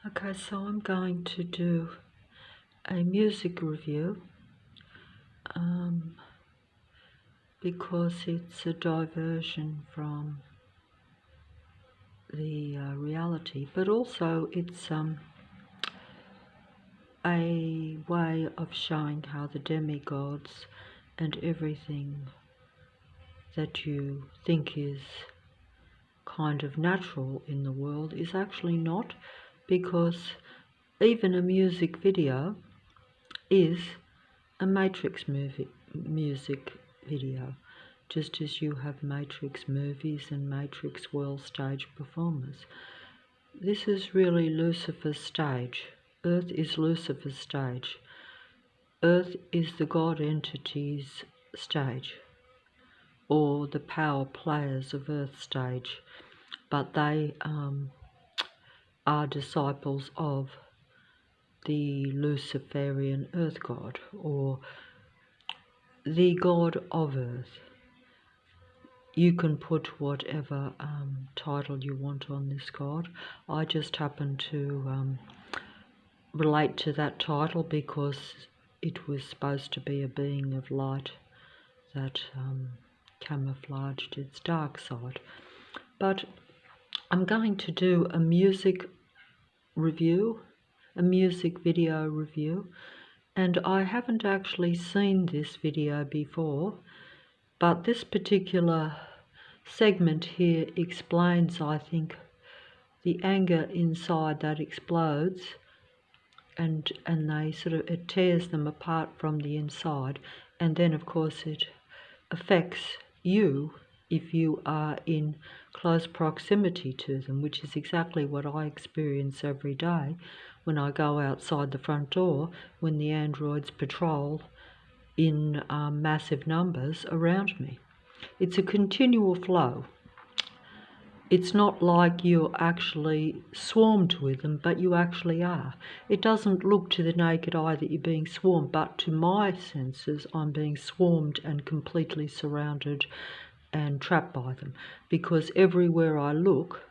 Okay, so I'm going to do a music review because it's a diversion from the reality, but also it's a way of showing how the demigods and everything that you think is kind of natural in the world is actually not, because even a music video is a Matrix music video, just as you have Matrix movies and Matrix world stage performers. This is really Lucifer's stage. Earth is Lucifer's stage. Earth is the God entity's stage, or the power players of Earth stage, but they are disciples of the Luciferian Earth God, or the God of Earth. You can put whatever title you want on this God. I just happen to relate to that title because it was supposed to be a being of light that camouflaged its dark side. But I'm going to do a music review, a music video review, and I haven't actually seen this video before, but this particular segment here explains, I think, the anger inside that explodes, and they it tears them apart from the inside, and then of course it affects you if you are in close proximity to them, which is exactly what I experience every day when I go outside the front door, when the androids patrol in massive numbers around me. It's a continual flow. It's not like you're actually swarmed with them, but you actually are. It doesn't look to the naked eye that you're being swarmed, but to my senses, I'm being swarmed and completely surrounded and trapped by them, because everywhere I look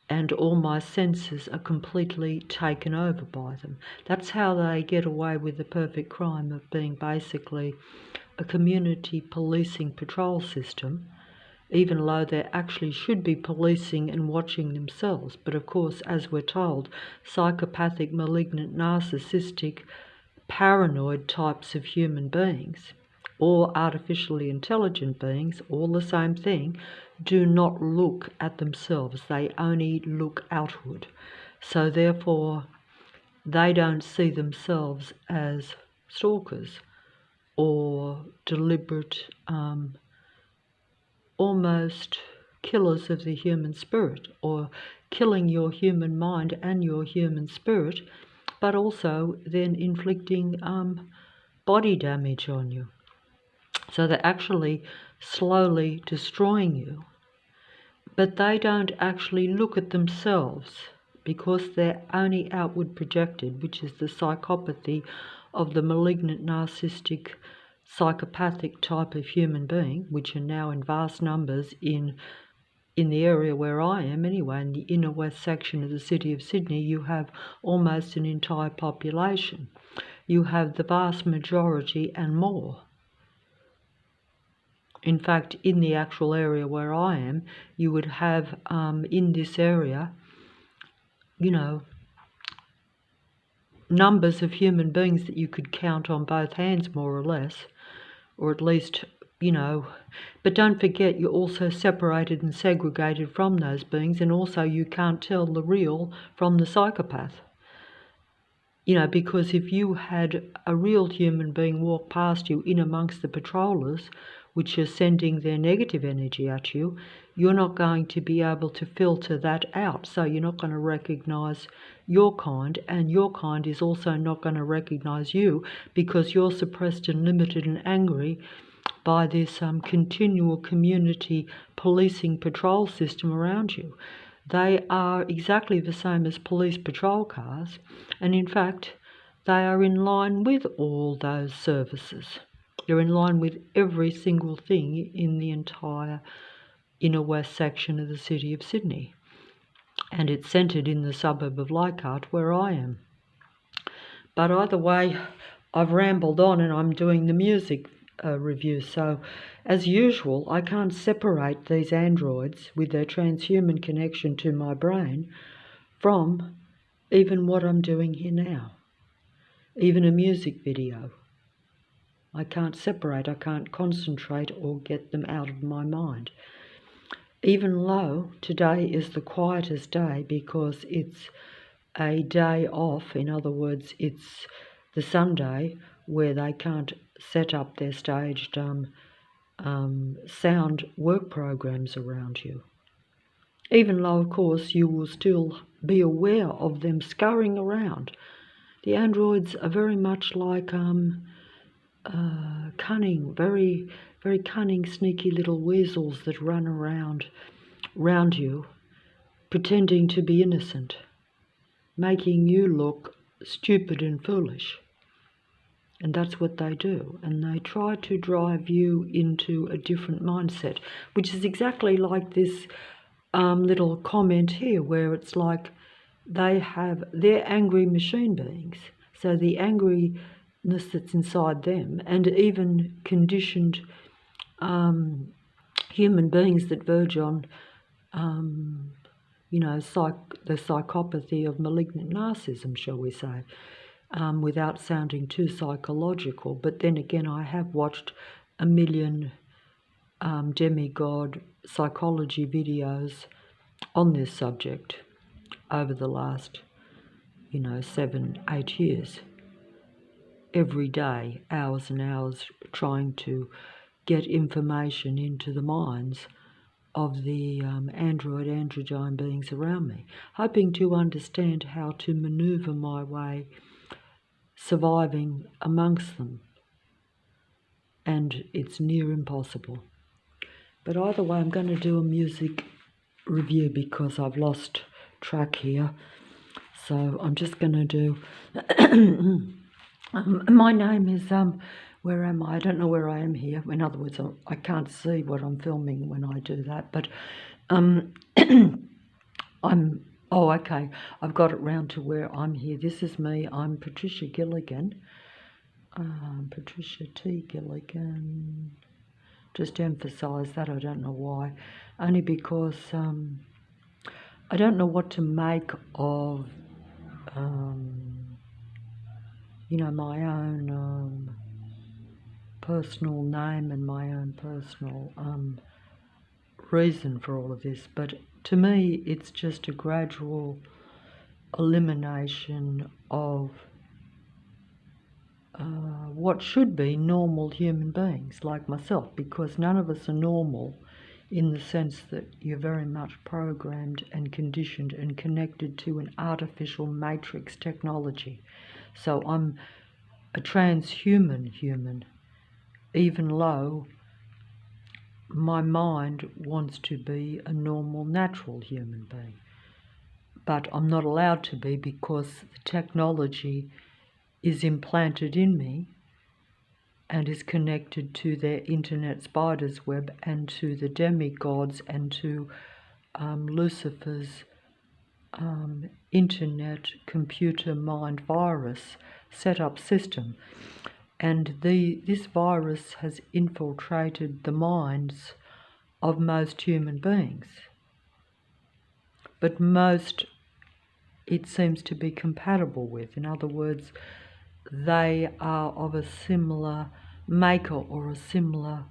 and all my senses are completely taken over by them. That's how they get away with the perfect crime of being basically a community policing patrol system, even though they actually should be policing and watching themselves. But of course, as we're told, psychopathic, malignant, narcissistic, paranoid types of human beings, or artificially intelligent beings, all the same thing, do not look at themselves. They only look outward. So therefore, they don't see themselves as stalkers or deliberate almost killers of the human spirit, or killing your human mind and your human spirit, but also then inflicting body damage on you. So they're actually slowly destroying you, but they don't actually look at themselves, because they're only outward projected, which is the psychopathy of the malignant, narcissistic, psychopathic type of human being, which are now in vast numbers in the area where I am anyway, in the inner west section of the city of Sydney. You have almost an entire population. You have the vast majority and more. In fact, in the actual area where I am, you would have in this area, numbers of human beings that you could count on both hands, more or less, or at least, but don't forget, you're also separated and segregated from those beings, and also you can't tell the real from the psychopath. Because if you had a real human being walk past you in amongst the patrollers, which are sending their negative energy at you, you're not going to be able to filter that out. So you're not going to recognize your kind, and your kind is also not going to recognize you, because you're suppressed and limited and angry by this continual community policing patrol system around you. They are exactly the same as police patrol cars, and in fact, they are in line with all those services. They're in line with every single thing in the entire inner west section of the city of Sydney. and it's centred in the suburb of Leichhardt where I am. But either way, I've rambled on and I'm doing the music review. So, as usual, I can't separate these androids with their transhuman connection to my brain from even what I'm doing here now, even a music video. I can't separate, I can't concentrate or get them out of my mind. Even though today is the quietest day because it's a day off, in other words, it's the Sunday where they can't set up their staged sound work programs around you. Even though, of course, you will still be aware of them scurrying around. The androids are very much like cunning, very, very cunning, sneaky little weasels that run around you, pretending to be innocent, making you look stupid and foolish. And that's what they do. And they try to drive you into a different mindset, which is exactly like this little comment here, where it's like they're angry machine beings. So the angriness that's inside them, and even conditioned human beings that verge on the psychopathy of malignant narcissism, shall we say, without sounding too psychological. But then again, I have watched a million demigod psychology videos on this subject over the last, 7-8 years. Every day, hours and hours, trying to get information into the minds of the androgyne beings around me, hoping to understand how to maneuver my way surviving amongst them. And it's near impossible. But either way, I'm going to do a music review because I've lost track here. So I'm just going to do... my name is... where am I? I don't know where I am here. In other words, I can't see what I'm filming when I do that. But oh, okay. I've got it round to where I'm here. This is me. I'm Patricia Gilligan. Patricia T. Gilligan. Just emphasise that. I don't know why. Only because I don't know what to make of, my own personal name and my own personal reason for all of this. But to me, it's just a gradual elimination of what should be normal human beings like myself, because none of us are normal in the sense that you're very much programmed and conditioned and connected to an artificial matrix technology. So I'm a transhuman human, even though my mind wants to be a normal, natural human being. But I'm not allowed to be because the technology is implanted in me and is connected to their internet spider's web and to the demigods and to Lucifer's internet computer mind virus setup system. And this virus has infiltrated the minds of most human beings. But most it seems to be compatible with. In other words, they are of a similar maker or a similar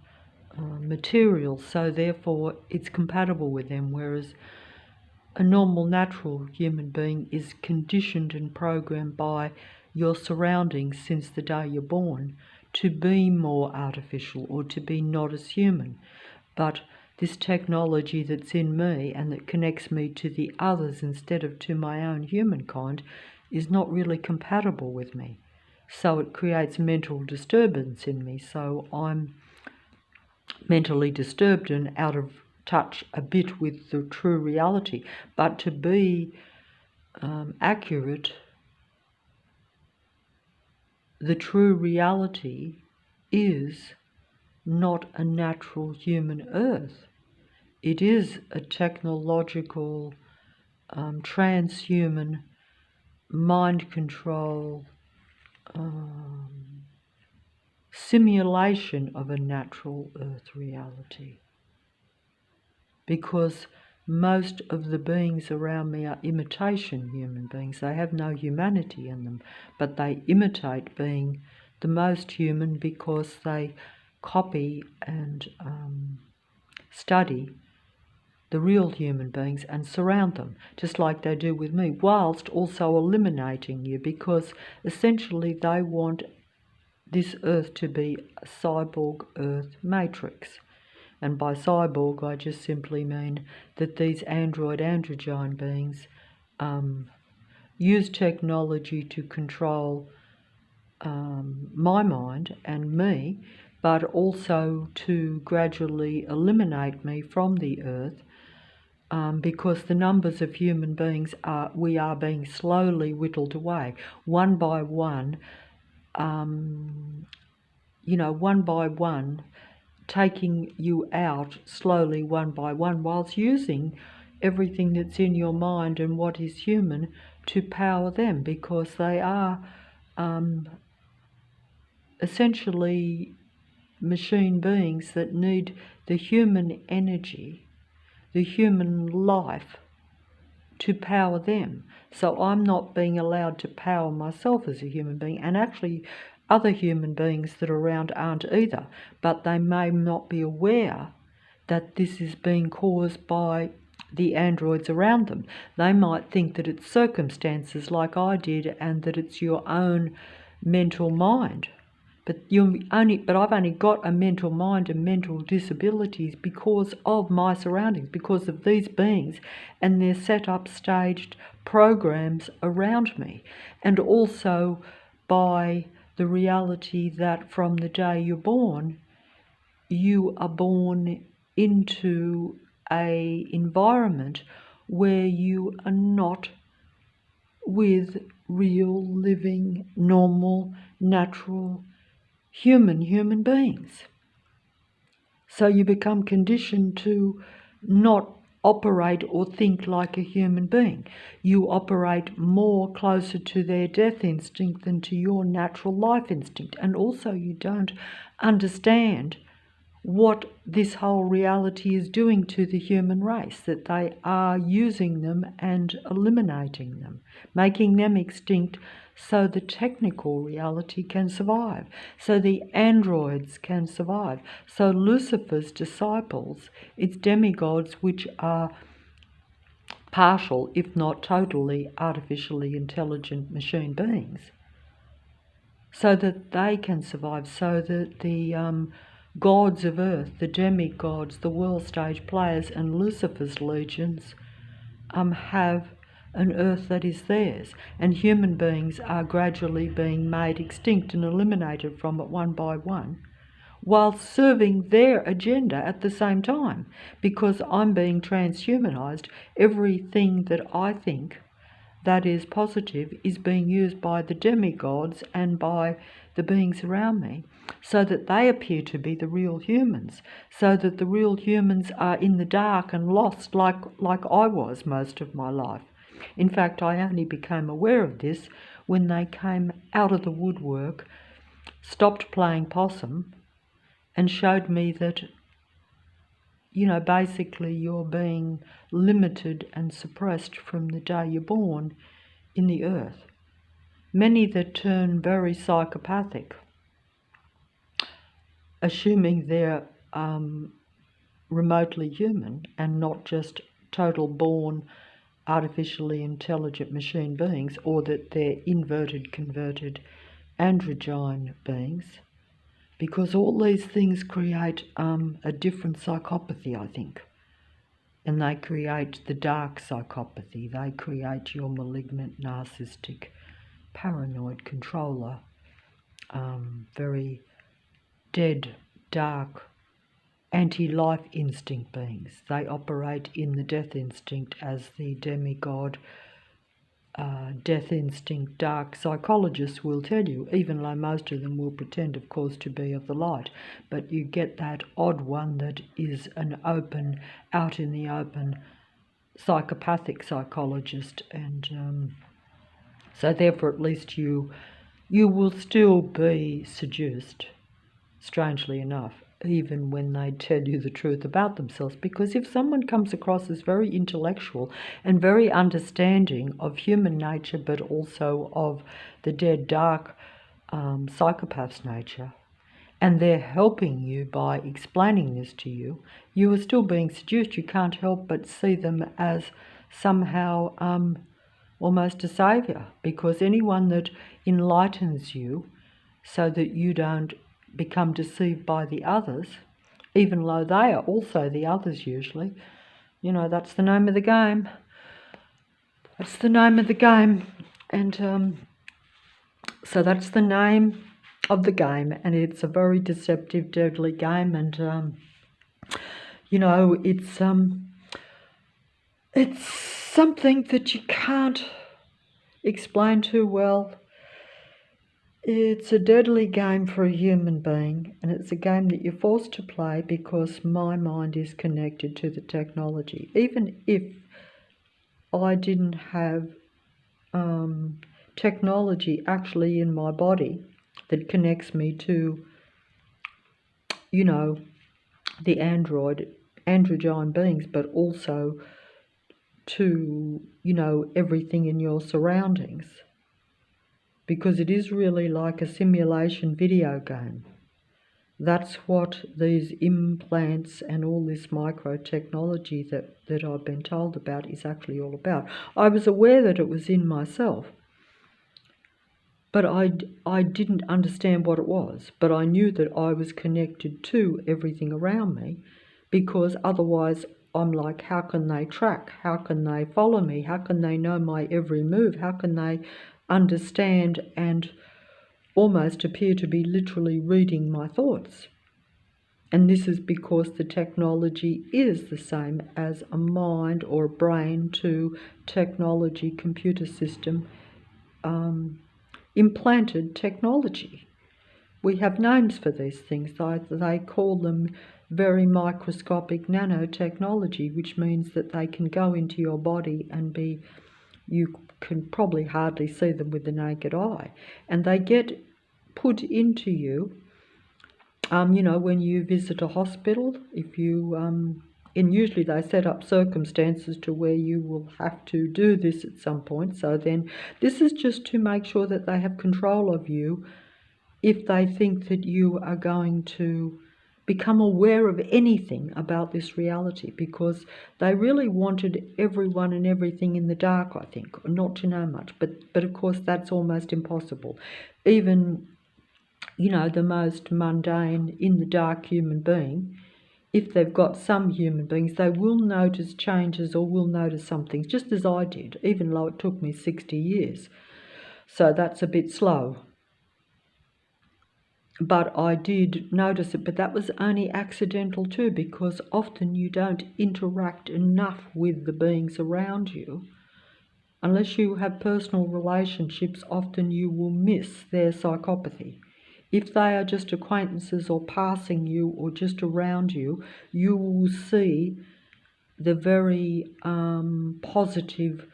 material, so therefore it's compatible with them, whereas a normal, natural human being is conditioned and programmed by your surroundings since the day you're born to be more artificial or to be not as human. But this technology that's in me and that connects me to the others instead of to my own humankind is not really compatible with me. So it creates mental disturbance in me. So I'm mentally disturbed and out of touch a bit with the true reality. But to be accurate, the true reality is not a natural human earth. It is a technological transhuman mind control simulation of a natural earth reality. Because most of the beings around me are imitation human beings. They have no humanity in them, but they imitate being the most human because they copy and study the real human beings and surround them, just like they do with me, whilst also eliminating you, because essentially they want this earth to be a cyborg earth matrix. And by cyborg, I just simply mean that these androgyne beings use technology to control my mind and me, but also to gradually eliminate me from the earth, because the numbers of human beings we are being slowly whittled away, one by one, one by one, taking you out slowly one by one, whilst using everything that's in your mind and what is human to power them, because they are essentially machine beings that need the human energy, the human life to power them. So I'm not being allowed to power myself as a human being, and actually other human beings that are around aren't either, but they may not be aware that this is being caused by the androids around them. They might think that it's circumstances like I did, and that it's your own mental mind. But I've only got a mental mind and mental disabilities because of my surroundings, because of these beings and their set up staged programs around me, and also by the reality that from the day you're born, you are born into an environment where you are not with real, living, normal, natural human beings. So you become conditioned to not operate or think like a human being. You operate more closer to their death instinct than to your natural life instinct. And also you don't understand what this whole reality is doing to the human race, that they are using them and eliminating them, making them extinct so the technical reality can survive, so the androids can survive, so Lucifer's disciples, its demigods, which are partial, if not totally, artificially intelligent machine beings, so that they can survive, so that the gods of earth, the demigods, the world stage players and Lucifer's legions have an earth that is theirs, and human beings are gradually being made extinct and eliminated from it one by one, while serving their agenda at the same time, because I'm being transhumanized. Everything that I think that is positive is being used by the demigods and by the beings around me, so that they appear to be the real humans, so that the real humans are in the dark and lost like I was most of my life. In fact, I only became aware of this when they came out of the woodwork, stopped playing possum, and showed me that, basically you're being limited and suppressed from the day you're born in the earth. Many that turn very psychopathic, assuming they're remotely human and not just total born artificially intelligent machine beings, or that they're inverted, converted androgyne beings, because all these things create a different psychopathy, I think. And they create the dark psychopathy. They create your malignant, narcissistic, paranoid controller, very dead, dark, anti-life instinct beings. They operate in the death instinct as the demigod death instinct dark psychologists will tell you, even though most of them will pretend, of course, to be of the light. But you get that odd one that is an open, out in the open psychopathic psychologist, and so therefore at least you will still be seduced, strangely enough, even when they tell you the truth about themselves. Because if someone comes across as very intellectual and very understanding of human nature, but also of the dead, dark psychopath's nature, and they're helping you by explaining this to you, you are still being seduced. You can't help but see them as somehow almost a saviour, because anyone that enlightens you so that you don't become deceived by the others, even though they are also the others usually, that's the name of the game. That's the name of the game. And so that's the name of the game, and it's a very deceptive, deadly game, and it's something that you can't explain too well. It's a deadly game for a human being, and it's a game that you're forced to play because my mind is connected to the technology. Even if I didn't have technology actually in my body that connects me to, the androgyne beings, but also to, everything in your surroundings. Because it is really like a simulation video game. That's what these implants and all this microtechnology that I've been told about is actually all about. I was aware that it was in myself, but I didn't understand what it was. But I knew that I was connected to everything around me, because otherwise I'm like, how can they track? How can they follow me? How can they know my every move? How can they understand and almost appear to be literally reading my thoughts? And this is because the technology is the same as a mind or a brain to technology computer system implanted technology. We have names for these things. They call them very microscopic nanotechnology, which means that they can go into your body and you can probably hardly see them with the naked eye. And they get put into you, when you visit a hospital, and usually they set up circumstances to where you will have to do this at some point. So then this is just to make sure that they have control of you if they think that you are going to become aware of anything about this reality, because they really wanted everyone and everything in the dark, I think, not to know much. But of course that's almost impossible. Even, the most mundane, in the dark human being, if they've got some human beings, they will notice changes or will notice something, just as I did, even though it took me 60 years. So that's a bit slow. But I did notice it, but that was only accidental too, because often you don't interact enough with the beings around you. Unless you have personal relationships, often you will miss their psychopathy. If they are just acquaintances or passing you or just around you, you will see the very positive,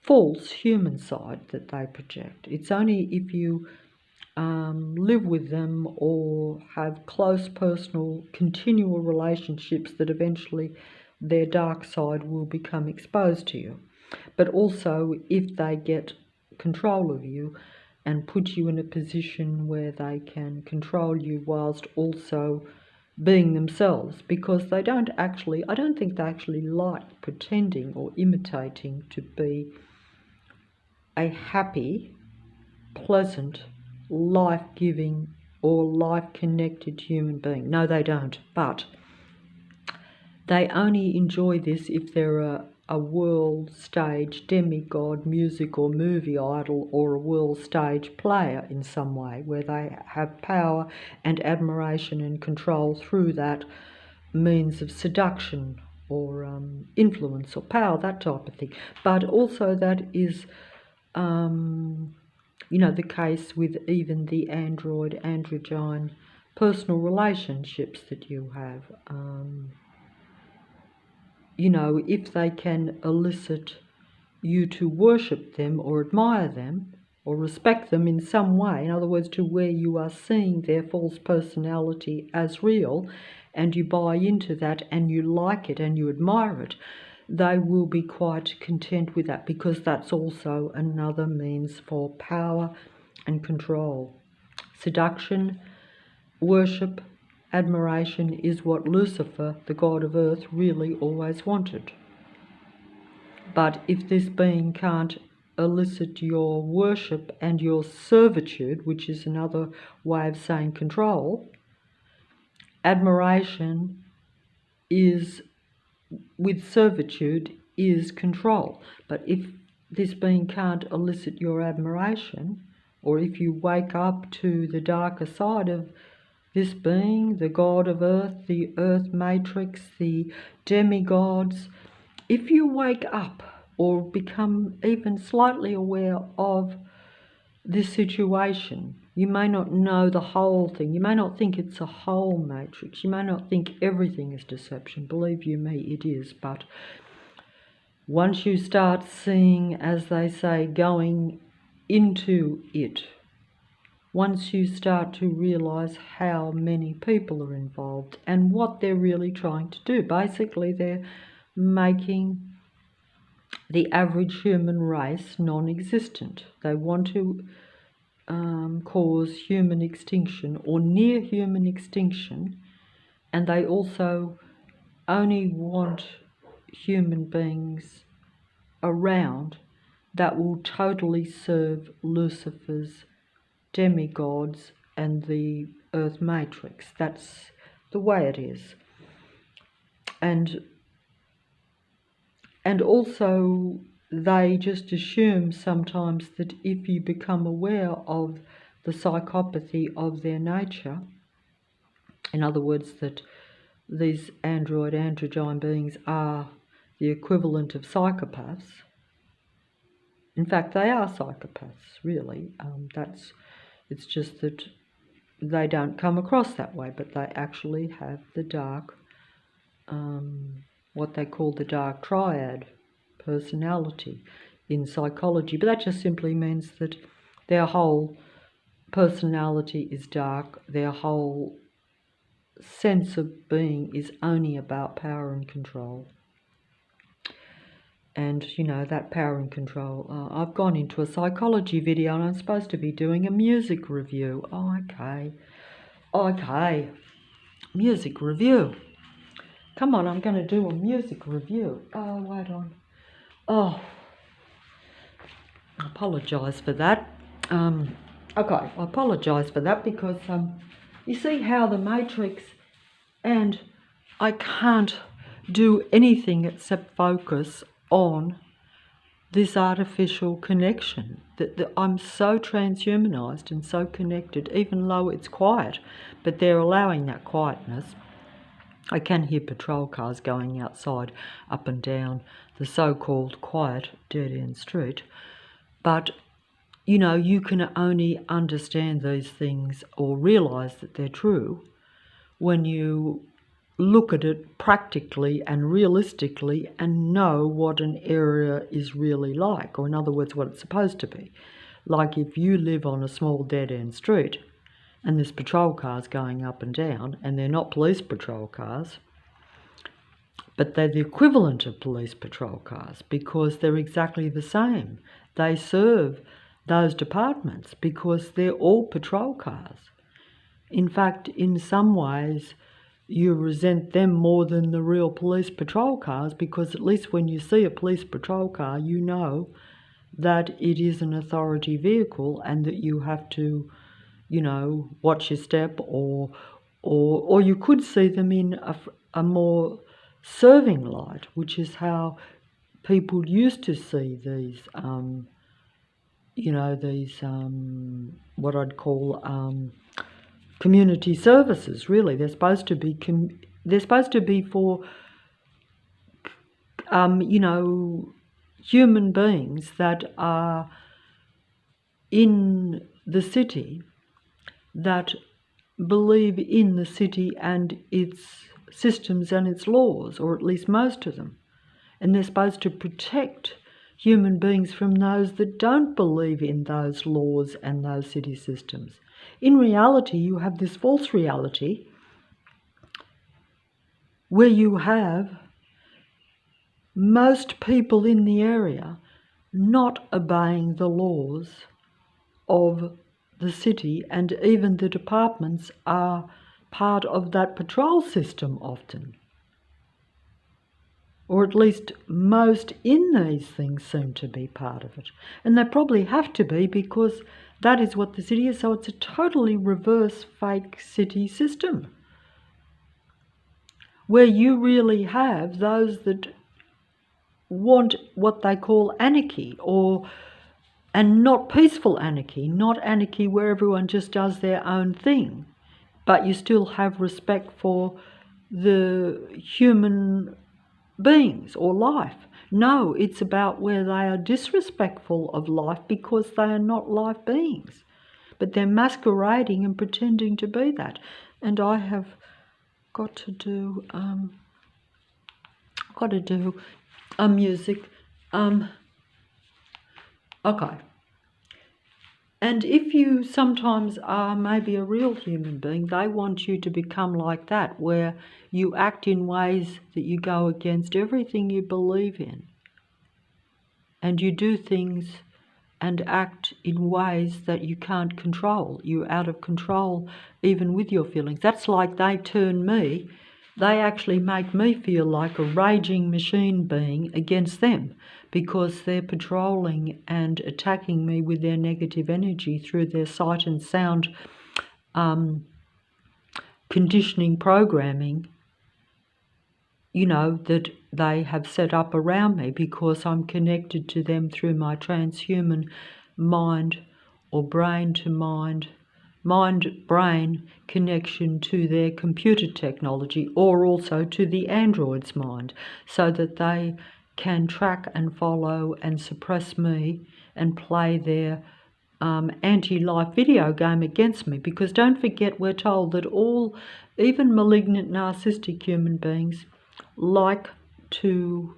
false human side that they project. It's only if you live with them or have close personal continual relationships that eventually their dark side will become exposed to you. But also if they get control of you and put you in a position where they can control you whilst also being themselves, because I don't think they actually like pretending or imitating to be a happy, pleasant, life-giving or life-connected human being. No, they don't. But they only enjoy this if they're a world stage demigod, music or movie idol, or a world stage player in some way, where they have power and admiration and control through that means of seduction or influence or power, that type of thing. But also that is the case with even the androgyne personal relationships that you have. if they can elicit you to worship them or admire them or respect them in some way, in other words, to where you are seeing their false personality as real and you buy into that and you like it and you admire it, they will be quite content with that, because that's also another means for power and control. Seduction, worship, admiration is what Lucifer, the god of earth, really always wanted. But if this being can't elicit your worship and your servitude, which is another way of saying control, admiration is, with servitude, is control. But if this being can't elicit your admiration, or if you wake up to the darker side of this being, the god of earth, the earth matrix, the demigods, if you wake up or become even slightly aware of this situation, you may not know the whole thing. You may not think it's a whole matrix. You may not think everything is deception. Believe you me, it is. But once you start seeing, as they say, going into it, once you start to realise how many people are involved and what they're really trying to do, basically they're making the average human race non-existent. They want to cause human extinction or near human extinction, and they also only want human beings around that will totally serve Lucifer's demigods and the earth matrix. That's the way it is. And also they just assume sometimes that if you become aware of the psychopathy of their nature, in other words, that these androgyne beings are the equivalent of psychopaths. In fact, they are psychopaths, really. It's just that they don't come across that way, but they actually have the dark, what they call the dark triad personality in psychology. But that just simply means that their whole personality is dark, their whole sense of being is only about power and control. And that power and control, I've gone into a psychology video and I'm supposed to be doing a music review. Okay, music review. Come on, I'm going to do a music review. Oh, wait on. Oh, I apologise for that. Okay, I apologise for that because you see how the Matrix, and I can't do anything except focus on this artificial connection. That I'm so transhumanized and so connected, even though it's quiet, but they're allowing that quietness. I can hear patrol cars going outside, up and down the so-called quiet, dead-end street. But, you can only understand these things or realise that they're true when you look at it practically and realistically and know what an area is really like, or in other words, what it's supposed to be. Like if you live on a small dead-end street and there's patrol cars going up and down, and they're not police patrol cars, but they're the equivalent of police patrol cars because they're exactly the same. They serve those departments because they're all patrol cars. In fact, in some ways, you resent them more than the real police patrol cars, because at least when you see a police patrol car, you know that it is an authority vehicle and that you have to, watch your step, or you could see them in a more serving light, which is how people used to see these, what I'd call community services. Really, they're supposed to be for human beings that are in the city, that believe in the city and its systems and its laws, or at least most of them. and they're supposed to protect human beings from those that don't believe in those laws and those city systems. In reality, you have this false reality where you have most people in the area not obeying the laws of the city, and even the departments are part of that patrol system often. Or at least most in these things seem to be part of it. And they probably have to be, because that is what the city is. So it's a totally reverse fake city system, where you really have those that want what they call anarchy, and not peaceful anarchy, not anarchy where everyone just does their own thing, but you still have respect for the human beings or life. No, it's about where they are disrespectful of life because they are not life beings, but they're masquerading and pretending to be that. And I have got to do music. Okay. And if you sometimes are maybe a real human being, they want you to become like that, where you act in ways that you go against everything you believe in. And you do things and act in ways that you can't control. You're out of control even with your feelings. That's like they turn me. They actually make me feel like a raging machine being against them, because they're patrolling and attacking me with their negative energy through their sight and sound conditioning programming, that they have set up around me, because I'm connected to them through my transhuman mind or brain to mind-brain connection to their computer technology, or also to the android's mind, so that they can track and follow and suppress me and play their anti-life video game against me. Because don't forget, we're told that even malignant narcissistic human beings like to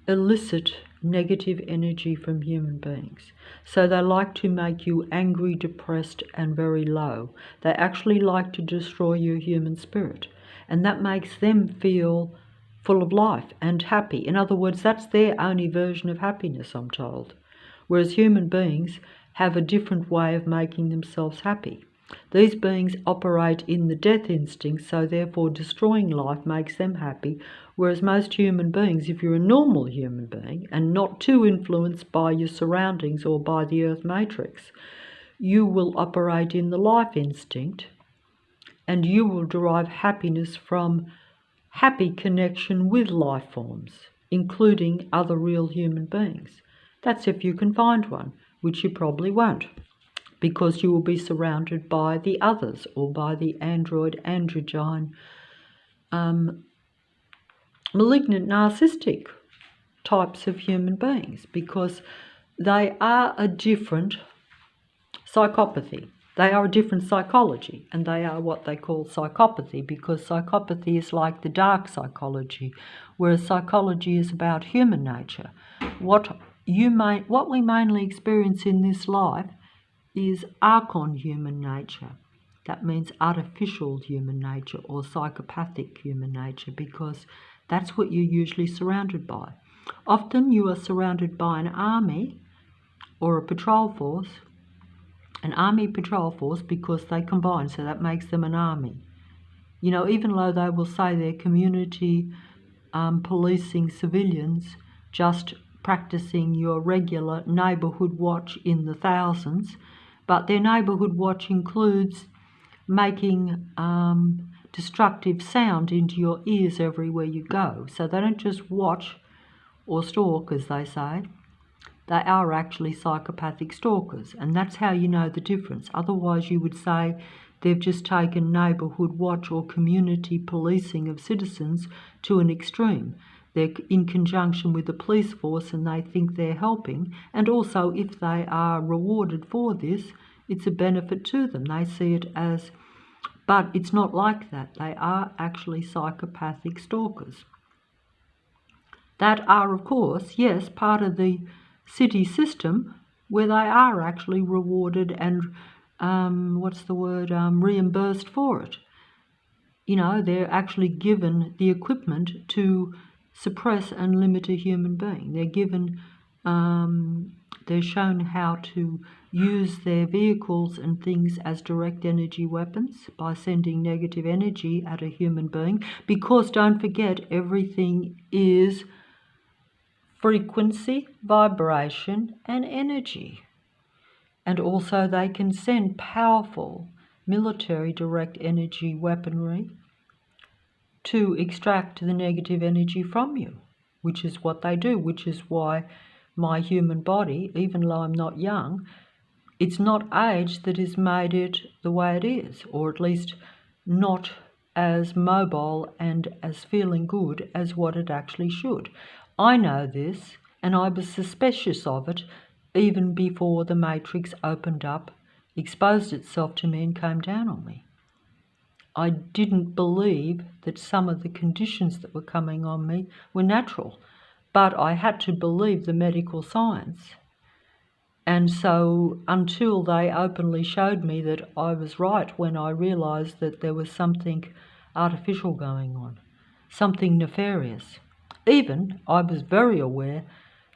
elicit negative energy from human beings. So they like to make you angry, depressed, and very low. They actually like to destroy your human spirit, and that makes them feel full of life and happy. In other words, that's their only version of happiness, I'm told. Whereas human beings have a different way of making themselves happy. These beings operate in the death instinct, so therefore destroying life makes them happy, whereas most human beings, if you're a normal human being and not too influenced by your surroundings or by the earth matrix, you will operate in the life instinct, and you will derive happiness from happy connection with life forms, including other real human beings. That's if you can find one, which you probably won't, because you will be surrounded by the others, or by the androgyne, malignant narcissistic types of human beings, because they are a different psychopathy. They are a different psychology, and they are what they call psychopathy, because psychopathy is like the dark psychology, whereas psychology is about human nature. What we mainly experience in this life is archon human nature. That means artificial human nature or psychopathic human nature, because that's what you're usually surrounded by. Often you are surrounded by an army or a patrol force, an army patrol force, because they combine, so that makes them an army. Even though they will say they're community policing civilians, just practicing your regular neighbourhood watch in the thousands, but their neighbourhood watch includes making destructive sound into your ears everywhere you go. So they don't just watch or stalk, as they say. They are actually psychopathic stalkers, and that's how you know the difference. Otherwise you would say they've just taken neighbourhood watch or community policing of citizens to an extreme. They're in conjunction with the police force and they think they're helping, and also if they are rewarded for this, it's a benefit to them. They see it as, but it's not like that. They are actually psychopathic stalkers. that are, of course, yes, part of the city system where they are actually rewarded and, reimbursed for it. You know, they're actually given the equipment to suppress and limit a human being. They're given, they're shown how to use their vehicles and things as direct energy weapons by sending negative energy at a human being, because don't forget, everything is frequency, vibration, and energy. And also they can send powerful military direct energy weaponry to extract the negative energy from you, which is what they do, which is why my human body, even though I'm not young, it's not age that has made it the way it is, or at least not as mobile and as feeling good as what it actually should. I know this, and I was suspicious of it even before the matrix opened up, exposed itself to me and came down on me. I didn't believe that some of the conditions that were coming on me were natural, but I had to believe the medical science. And so until they openly showed me that I was right when I realised that there was something artificial going on, something nefarious. Even I was very aware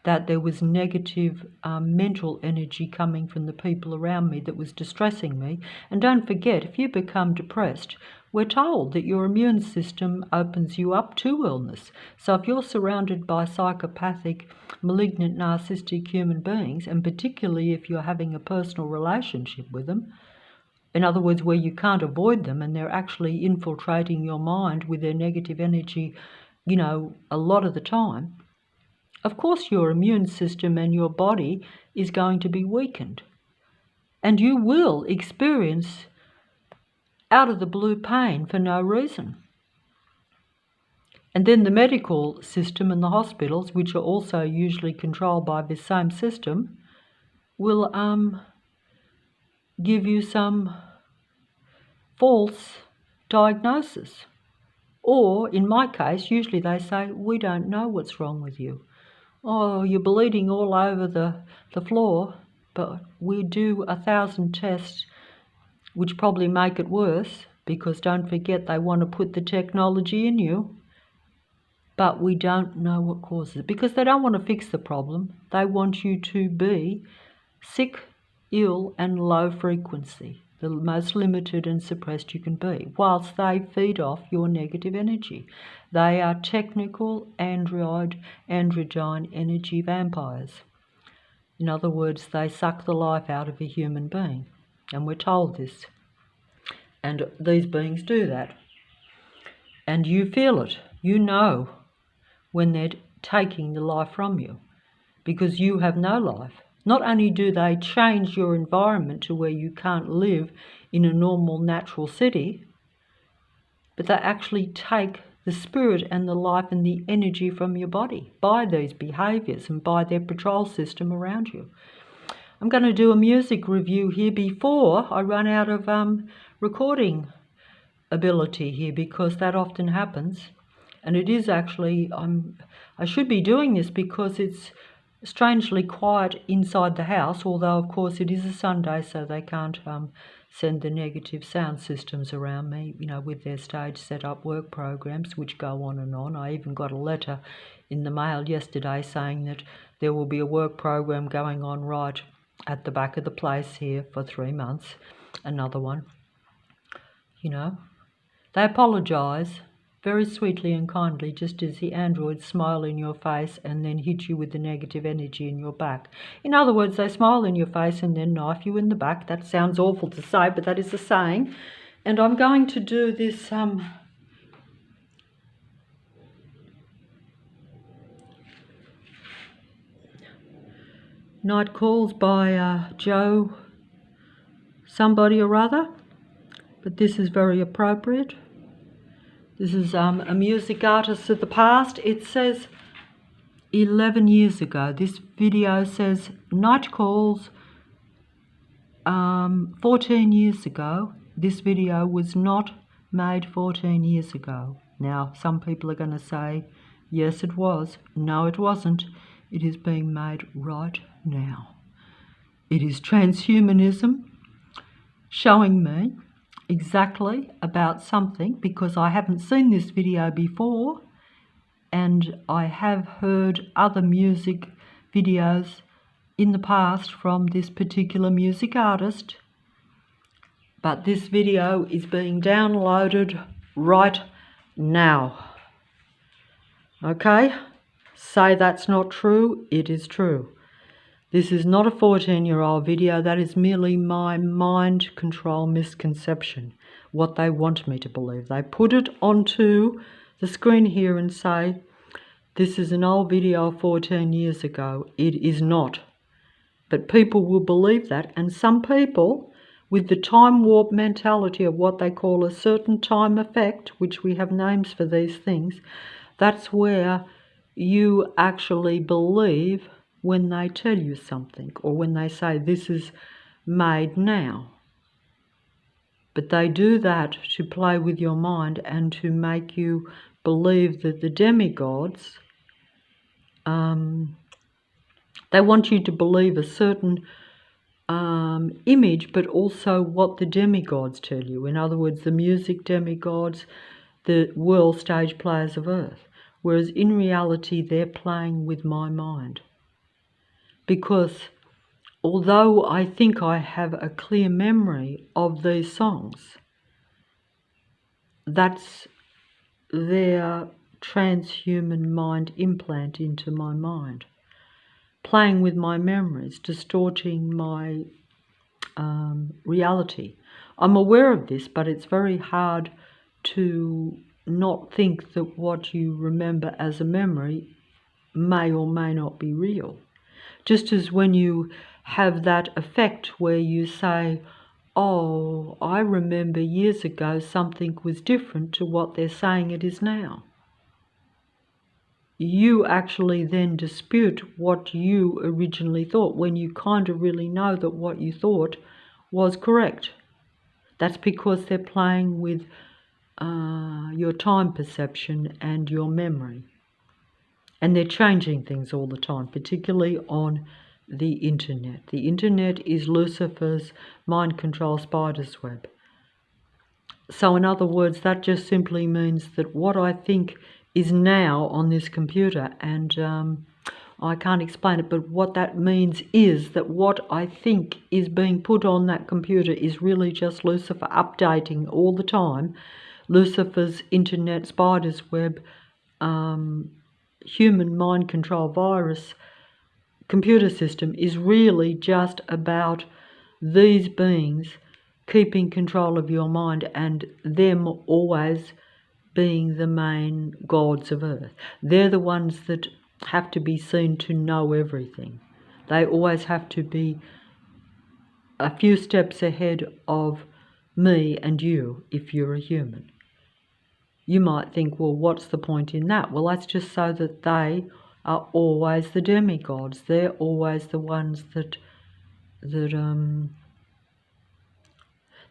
that there was negative mental energy coming from the people around me that was distressing me. And don't forget, if you become depressed, we're told that your immune system opens you up to illness. So if you're surrounded by psychopathic, malignant, narcissistic human beings, and particularly if you're having a personal relationship with them, in other words, where you can't avoid them and they're actually infiltrating your mind with their negative energy, you know, a lot of the time, of course your immune system and your body is going to be weakened. And you will experience out of the blue pain for no reason. And then the medical system and the hospitals, which are also usually controlled by this same system, will give you some false diagnosis. Or, in my case, usually they say, we don't know what's wrong with you. Oh, you're bleeding all over the floor, but we do 1,000 tests which probably make it worse, because don't forget they want to put the technology in you, but we don't know what causes it, because they don't want to fix the problem. They want you to be sick, ill and low frequency, the most limited and suppressed you can be, whilst they feed off your negative energy. They are technical androgyne energy vampires. In other words, they suck the life out of a human being, and we're told this. And these beings do that. And you feel it. You know when they're taking the life from you, because you have no life. Not only do they change your environment to where you can't live in a normal natural city, but they actually take the spirit and the life and the energy from your body by these behaviours and by their patrol system around you. I'm going to do a music review here before I run out of recording ability here, because that often happens. And it is actually, I should be doing this because it's strangely quiet inside the house, although of course it is a Sunday, so they can't send the negative sound systems around me, you know, with their stage set up work programs which go on and on. I even got a letter in the mail yesterday saying that there will be a work program going on right at the back of the place here for 3 months, another one. You know, they apologise very sweetly and kindly, just as the androids smile in your face and then hit you with the negative energy in your back. In other words, they smile in your face and then knife you in the back. That sounds awful to say, but that is the saying. And I'm going to do this Night Calls by Joe somebody or other, but this is very appropriate. This is a music artist of the past. It says 11 years ago. This video says Night Calls 14 years ago. This video was not made 14 years ago. Now, some people are going to say Yes, it was. No, it wasn't. It is being made right now. It is transhumanism showing me exactly about something, because I haven't seen this video before and I have heard other music videos in the past from this particular music artist, but this video is being downloaded right now. Okay? Say that's not true, it is true. This is not a 14-year-old video, that is merely my mind control misconception, what they want me to believe. They put it onto the screen here and say, this is an old video 14 years ago. It is not. But people will believe that, and some people with the time warp mentality of what they call a certain time effect, which we have names for these things, that's where you actually believe when they tell you something, or when they say this is made now. But they do that to play with your mind and to make you believe that the demigods, they want you to believe a certain image, but also what the demigods tell you. In other words, the music demigods, the world stage players of earth. Whereas in reality, they're playing with my mind. Because although I think I have a clear memory of these songs, that's their transhuman mind implant into my mind, playing with my memories, distorting my reality. I'm aware of this, but it's very hard to not think that what you remember as a memory may or may not be real. Just as when you have that effect where you say, oh, I remember years ago something was different to what they're saying it is now. You actually then dispute what you originally thought when you kind of really know that what you thought was correct. That's because they're playing with your time perception and your memory. And they're changing things all the time, particularly on the internet. The internet is Lucifer's mind control spider's web. So in other words, that just simply means that what I think is now on this computer, and I can't explain it, but what that means is that what I think is being put on that computer is really just Lucifer updating all the time. Lucifer's internet spider's web human mind control virus computer system is really just about these beings keeping control of your mind and them always being the main gods of earth. They're the ones that have to be seen to know everything. They always have to be a few steps ahead of me and you if you're a human. You might think, well, what's the point in that? Well, that's just so that they are always the demigods. They're always the ones that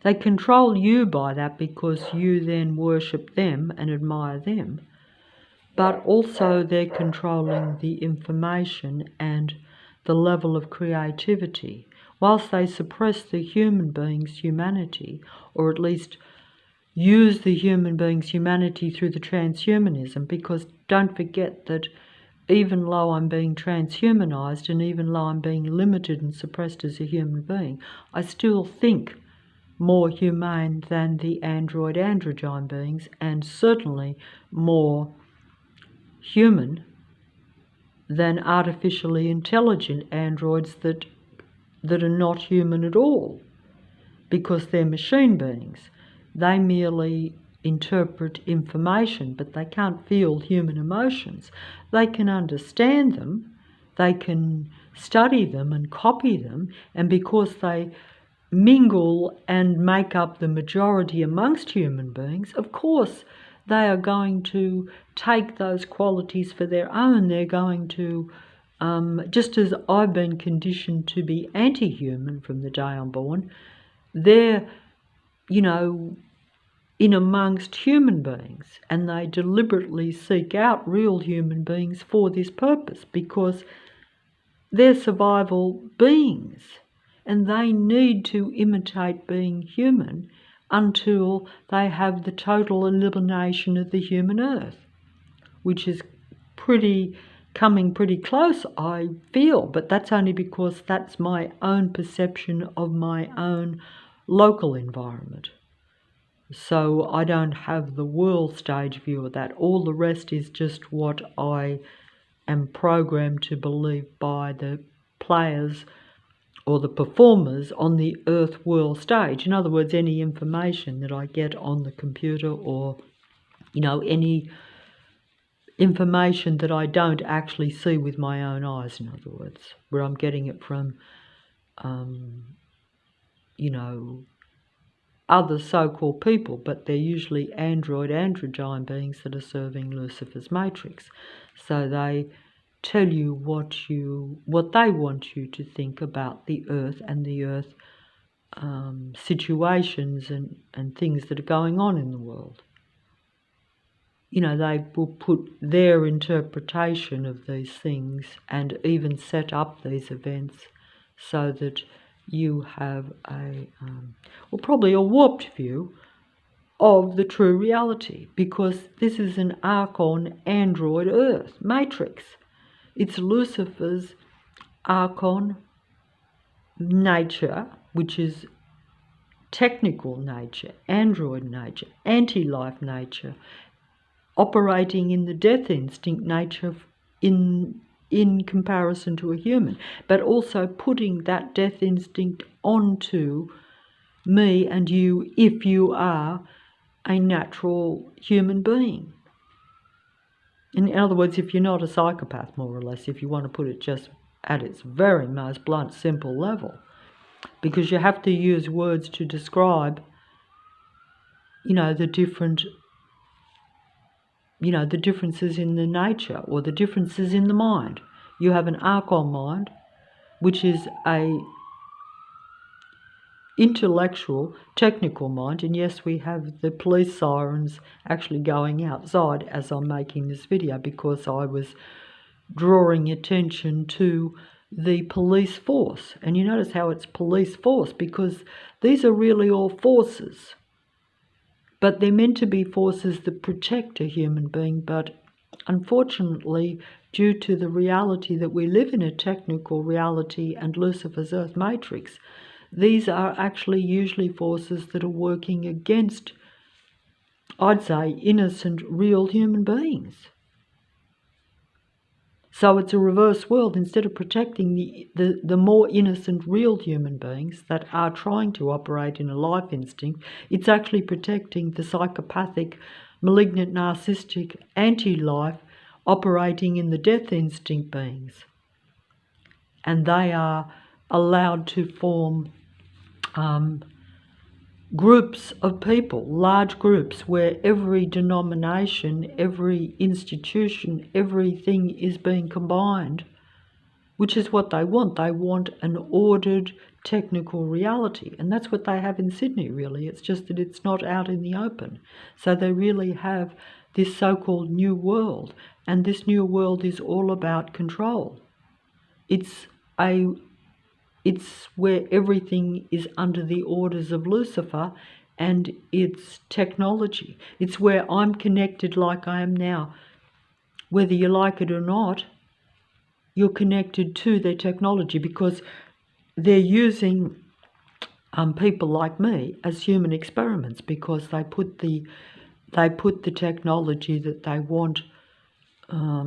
they control you by that, because you then worship them and admire them. But also they're controlling the information and the level of creativity, whilst they suppress the human being's humanity, or at least use the human being's humanity through the transhumanism. Because don't forget that even though I'm being transhumanized, and even though I'm being limited and suppressed as a human being, I still think more humane than the androgyne beings, and certainly more human than artificially intelligent androids that are not human at all, because they're machine beings. They merely interpret information, but they can't feel human emotions. They can understand them, they can study them and copy them, and because they mingle and make up the majority amongst human beings, of course they are going to take those qualities for their own. They're going to, just as I've been conditioned to be anti-human from the day I'm born, they're, in amongst human beings, and they deliberately seek out real human beings for this purpose, because they're survival beings and they need to imitate being human until they have the total elimination of the human earth, which is coming pretty close, I feel, but that's only because that's my own perception of my own local environment. So I don't have the world stage view of that. All the rest is just what I am programmed to believe by the players or the performers on the earth world stage. In other words, any information that I get on the computer, or any information that I don't actually see with my own eyes, in other words, where I'm getting it from other so-called people, but they're usually androgyne beings that are serving Lucifer's matrix. So they tell you what they want you to think about the earth and the earth situations and things that are going on in the world. They will put their interpretation of these things and even set up these events so that you have probably a warped view of the true reality, because this is an Archon android Earth matrix. It's Lucifer's Archon nature, which is technical nature, android nature, anti-life nature, operating in the death instinct nature in comparison to a human, but also putting that death instinct onto me and you if you are a natural human being. In other words, if you're not a psychopath, more or less, if you want to put it just at its very most blunt, simple level, because you have to use words to describe, the differences in the nature or the differences in the mind. You have an Archon mind, which is a intellectual, technical mind, and yes, we have the police sirens actually going outside as I'm making this video, because I was drawing attention to the police force. And you notice how it's police force, because these are really all forces, but they're meant to be forces that protect a human being. But unfortunately, due to the reality that we live in, a technical reality and Lucifer's Earth matrix, these are actually usually forces that are working against, I'd say, innocent, real human beings. So it's a reverse world. Instead of protecting the more innocent, real human beings that are trying to operate in a life instinct, it's actually protecting the psychopathic, malignant, narcissistic, anti-life, operating in the death instinct beings. And they are allowed to form groups of people, large groups, where every denomination, every institution, everything is being combined, which is what they want. They want an ordered technical reality, and that's what they have in Sydney, really. It's just that it's not out in the open. So they really have this so-called new world, and this new world is all about control. It's where everything is under the orders of Lucifer and its technology. It's where I'm connected like I am now. Whether you like it or not, you're connected to their technology, because they're using people like me as human experiments, because they put the technology that they want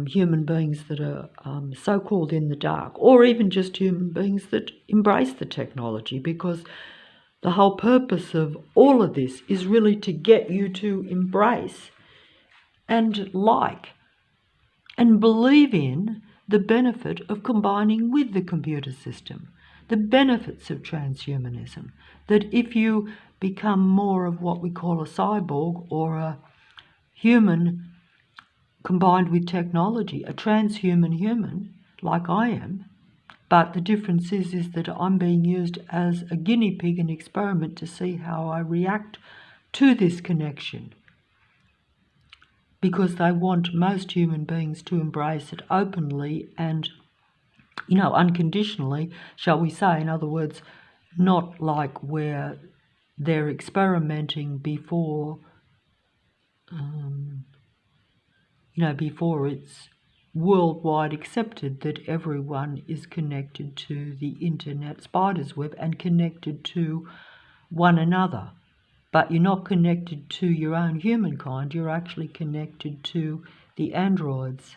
human beings that are so-called in the dark, or even just human beings that embrace the technology, because the whole purpose of all of this is really to get you to embrace and like and believe in the benefit of combining with the computer system, the benefits of transhumanism, that if you become more of what we call a cyborg, or a human combined with technology, a transhuman human, like I am, but the difference is that I'm being used as a guinea pig, an experiment, to see how I react to this connection, because they want most human beings to embrace it openly and, unconditionally, shall we say. In other words, not like where they're experimenting before, before it's worldwide accepted that everyone is connected to the internet spider's web and connected to one another. But you're not connected to your own humankind, you're actually connected to the androids.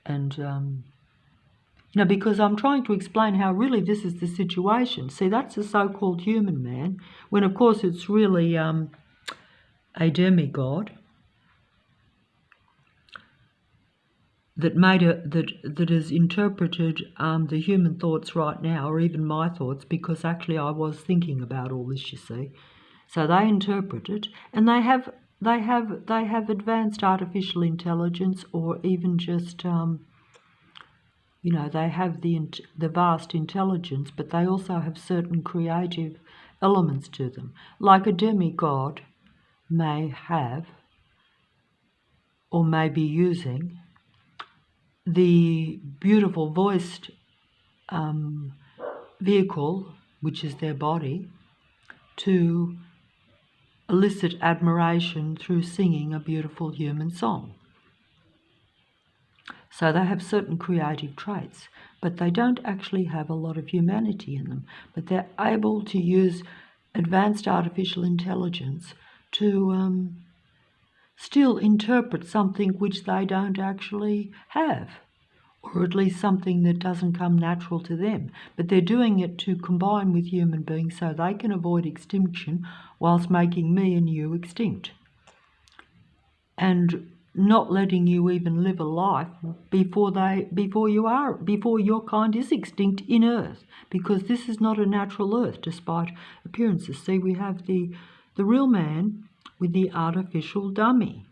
And, because I'm trying to explain how really this is the situation. See, that's a so-called human man, when of course it's really a demigod that has interpreted the human thoughts right now, or even my thoughts, because actually I was thinking about all this, you see. So they interpret it, and they have advanced artificial intelligence, or even just they have the vast intelligence, but they also have certain creative elements to them, like a demigod may have or may be using the beautiful voiced vehicle, which is their body, to elicit admiration through singing a beautiful human song. So they have certain creative traits, but they don't actually have a lot of humanity in them. But they're able to use advanced artificial intelligence to still interpret something which they don't actually have, or at least something that doesn't come natural to them. But they're doing it to combine with human beings so they can avoid extinction whilst making me and you extinct, and not letting you even live a life before your kind is extinct in Earth, because this is not a natural Earth despite appearances. See, we have the real man with the artificial dummy.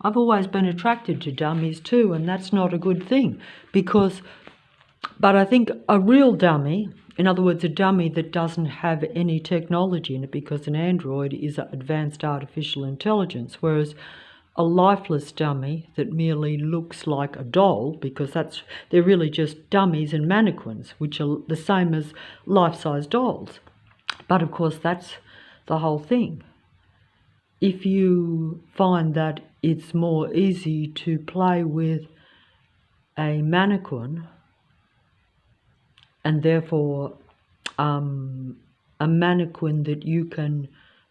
I've always been attracted to dummies too, and that's not a good thing, but I think a real dummy, in other words, a dummy that doesn't have any technology in it, because an android is advanced artificial intelligence, whereas a lifeless dummy that merely looks like a doll, because they're really just dummies and mannequins, which are the same as life-size dolls. But of course, that's the whole thing. If you find that it's more easy to play with a mannequin, and therefore a mannequin that you can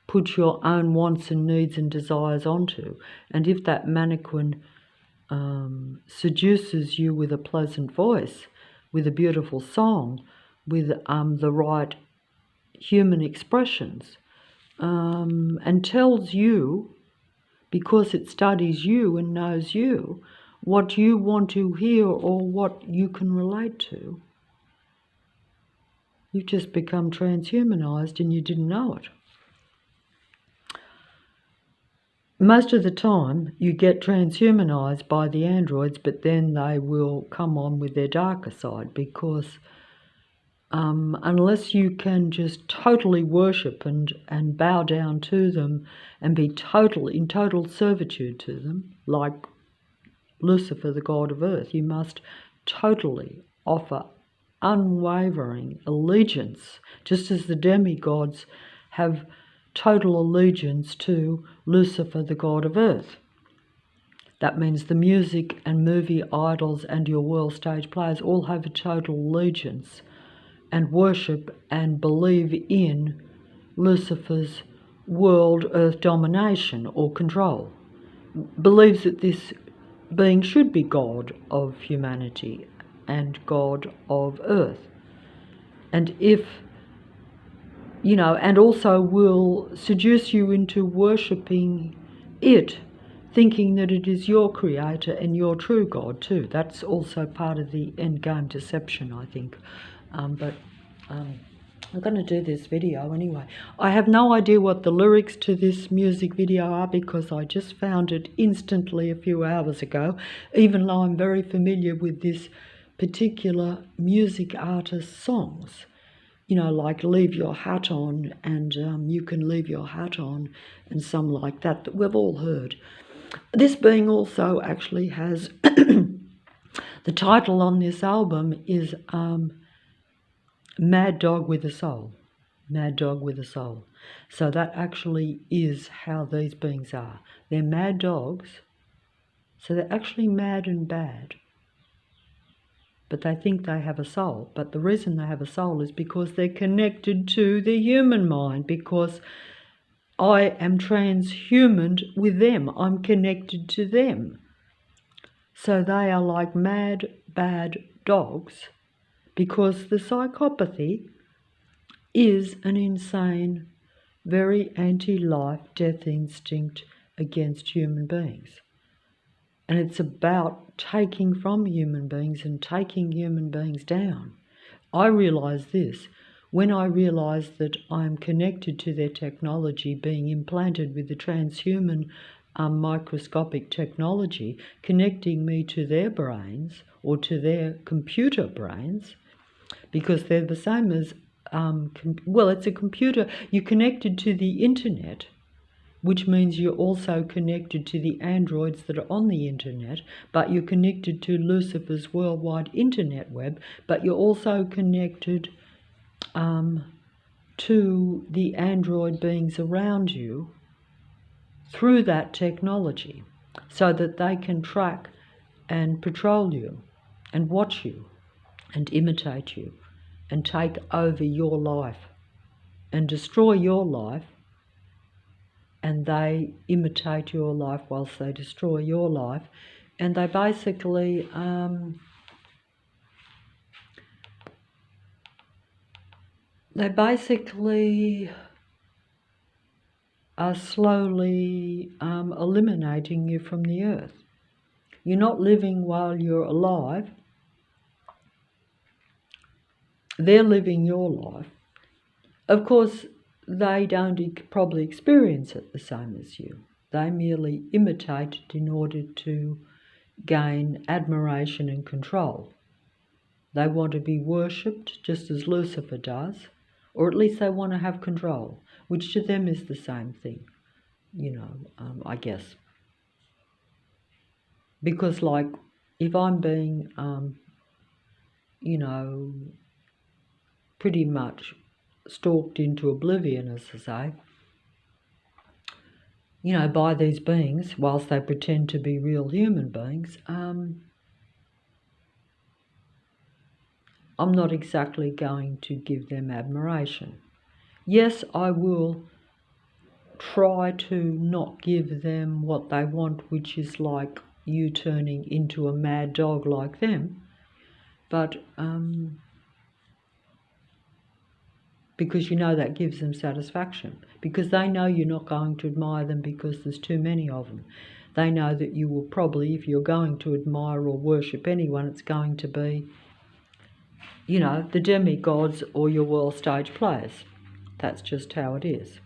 put your own wants and needs and desires onto, and if that mannequin seduces you with a pleasant voice, with a beautiful song, with the right human expressions, and tells you, because it studies you and knows you, what you want to hear or what you can relate to, you've just become transhumanized and you didn't know it. Most of the time you get transhumanized by the androids, but then they will come on with their darker side, because unless you can just totally worship and bow down to them and be in total servitude to them, like Lucifer, the god of earth, you must totally offer unwavering allegiance, just as the demigods have total allegiance to Lucifer, the god of earth. That means the music and movie idols and your world stage players all have a total allegiance and worship and believe in Lucifer's world earth domination or control, believes that this being should be God of humanity and God of earth. And and also will seduce you into worshipping it, thinking that it is your creator and your true God too. That's also part of the endgame deception, I think. But I'm going to do this video anyway. I have no idea what the lyrics to this music video are, because I just found it instantly a few hours ago, even though I'm very familiar with this particular music artist's songs. like leave your hat on, and you can leave your hat on, and some like that we've all heard. This being also actually has the title on this album is Mad Dog with a Soul. Mad Dog with a Soul. So that actually is how these beings are. They're mad dogs, so they're actually mad and bad. But they think they have a soul. But the reason they have a soul is because they're connected to the human mind, because I am transhumaned with them. I'm connected to them. So they are like mad, bad dogs, because the psychopathy is an insane, very anti-life death instinct against human beings. And it's about taking from human beings and taking human beings down. I realise this when I realise that I'm connected to their technology, being implanted with the transhuman microscopic technology, connecting me to their brains or to their computer brains, because they're the same as, it's a computer. You're connected to the internet, which means you're also connected to the androids that are on the internet, but you're connected to Lucifer's worldwide internet web, but you're also connected to the android beings around you through that technology, so that they can track and patrol you and watch you and imitate you and take over your life and destroy your life. And they imitate your life whilst they destroy your life. And they basically are slowly eliminating you from the earth. You're not living while you're alive. They're living your life. Of course, they don't probably experience it the same as you. They merely imitate it in order to gain admiration and control. They want to be worshipped just as Lucifer does, or at least they want to have control, which to them is the same thing, I guess. Because, like, if I'm being, pretty much stalked into oblivion, as I say, by these beings, whilst they pretend to be real human beings, I'm not exactly going to give them admiration. Yes, I will try to not give them what they want, which is like you turning into a mad dog like them, but because that gives them satisfaction, because they know you're not going to admire them because there's too many of them. They know that you will probably, if you're going to admire or worship anyone, it's going to be, the demigods or your world stage players. That's just how it is.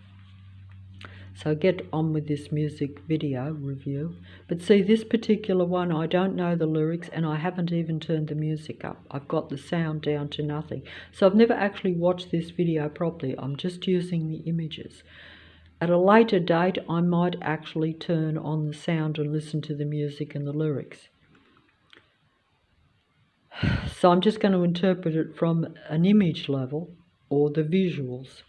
So get on with this music video review. But see, this particular one, I don't know the lyrics and I haven't even turned the music up. I've got the sound down to nothing. So I've never actually watched this video properly. I'm just using the images. At a later date, I might actually turn on the sound and listen to the music and the lyrics. So I'm just going to interpret it from an image level or the visuals.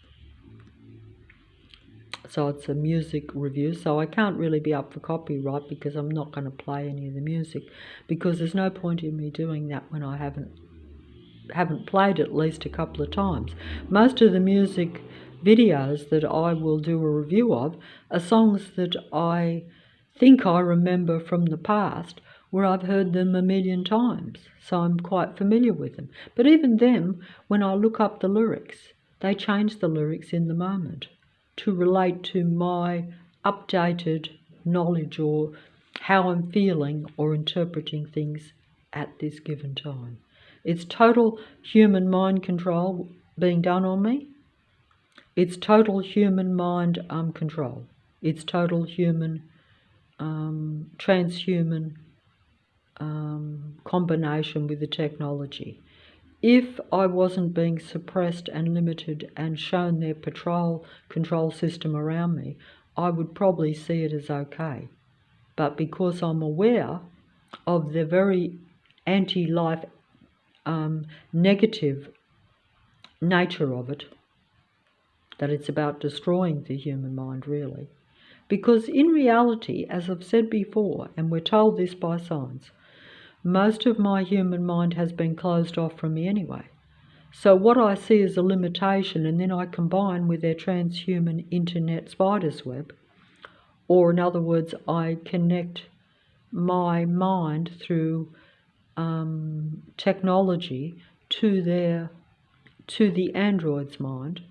So it's a music review, so I can't really be up for copyright because I'm not going to play any of the music, because there's no point in me doing that when I haven't played at least a couple of times. Most of the music videos that I will do a review of are songs that I think I remember from the past, where I've heard them a million times, so I'm quite familiar with them. But even them, when I look up the lyrics, they change the lyrics in the moment to relate to my updated knowledge or how I'm feeling or interpreting things at this given time. It's total human mind control being done on me. It's total human mind control. It's total human, transhuman combination with the technology. if I wasn't being suppressed and limited and shown their control system around me, I would probably see it as okay. But because I'm aware of the very anti-life, negative nature of it, that it's about destroying the human mind, really. Because in reality, as I've said before, and we're told this by science, most of my human mind has been closed off from me anyway. So what I see is a limitation, and then I combine with their transhuman internet spider's web, or in other words, I connect my mind through technology to the android's mind,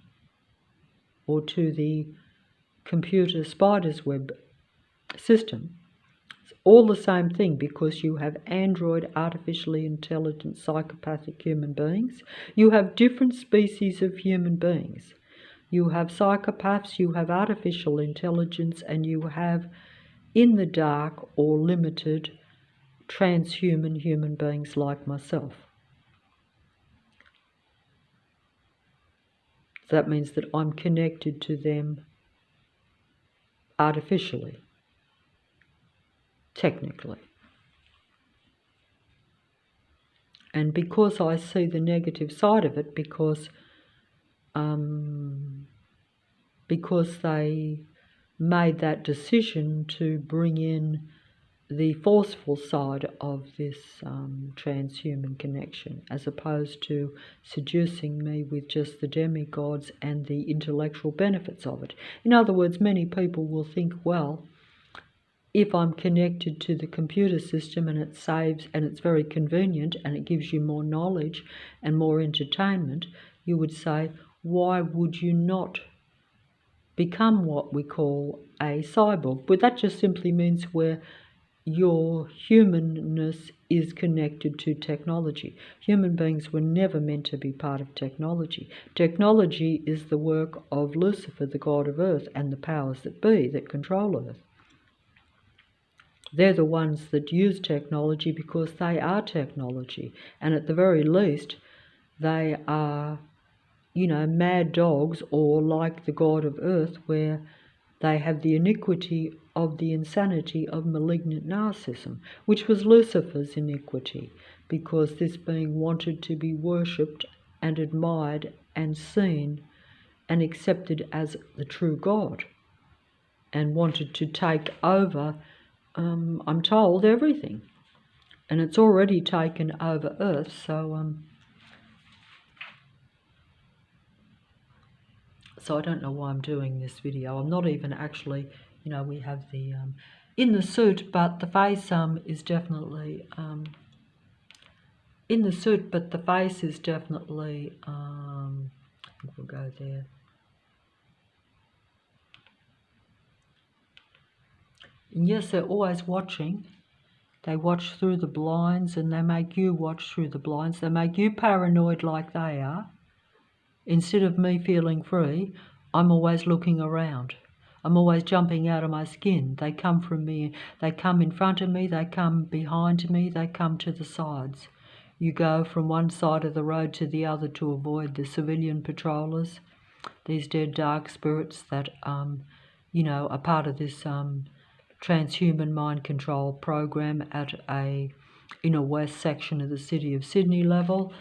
or to the computer spider's web system. It's all the same thing, because you have android, artificially intelligent, psychopathic human beings. You have different species of human beings. You have psychopaths, you have artificial intelligence, and you have in the dark or limited transhuman human beings like myself. So that means that I'm connected to them artificially, technically. And because I see the negative side of it, because they made that decision to bring in the forceful side of this transhuman connection, as opposed to seducing me with just the demigods and the intellectual benefits of it. In other words, many people will think, well, if I'm connected to the computer system and it saves and it's very convenient and it gives you more knowledge and more entertainment, you would say, why would you not become what we call a cyborg? But that just simply means where your humanness is connected to technology. Human beings were never meant to be part of technology. Technology is the work of Lucifer, the god of earth, and the powers that be that control earth. They're the ones that use technology because they are technology, and at the very least they are, mad dogs, or like the god of earth, where they have the iniquity of the insanity of malignant narcissism, which was Lucifer's iniquity, because this being wanted to be worshipped and admired and seen and accepted as the true God, and wanted to take over, I'm told, everything. And it's already taken over Earth, so I don't know why I'm doing this video. I'm not even actually, we have the in the suit, but the face is definitely in the suit, but the face is definitely I think we'll go there. And yes, they're always watching. They watch through the blinds, and they make you watch through the blinds. They make you paranoid like they are. Instead of me feeling free, I'm always looking around. I'm always jumping out of my skin. They come from me. They come in front of me. They come behind me. They come to the sides. You go from one side of the road to the other to avoid the civilian patrollers, these dead dark spirits that, are part of this transhuman mind control program at a inner west section of the city of Sydney level.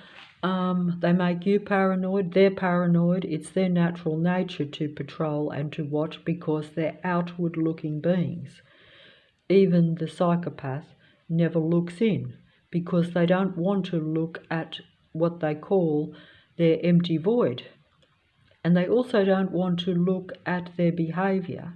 They make you paranoid, they're paranoid. It's their natural nature to patrol and to watch, because they're outward looking beings. Even the psychopath never looks in, because they don't want to look at what they call their empty void. And they also don't want to look at their behaviour.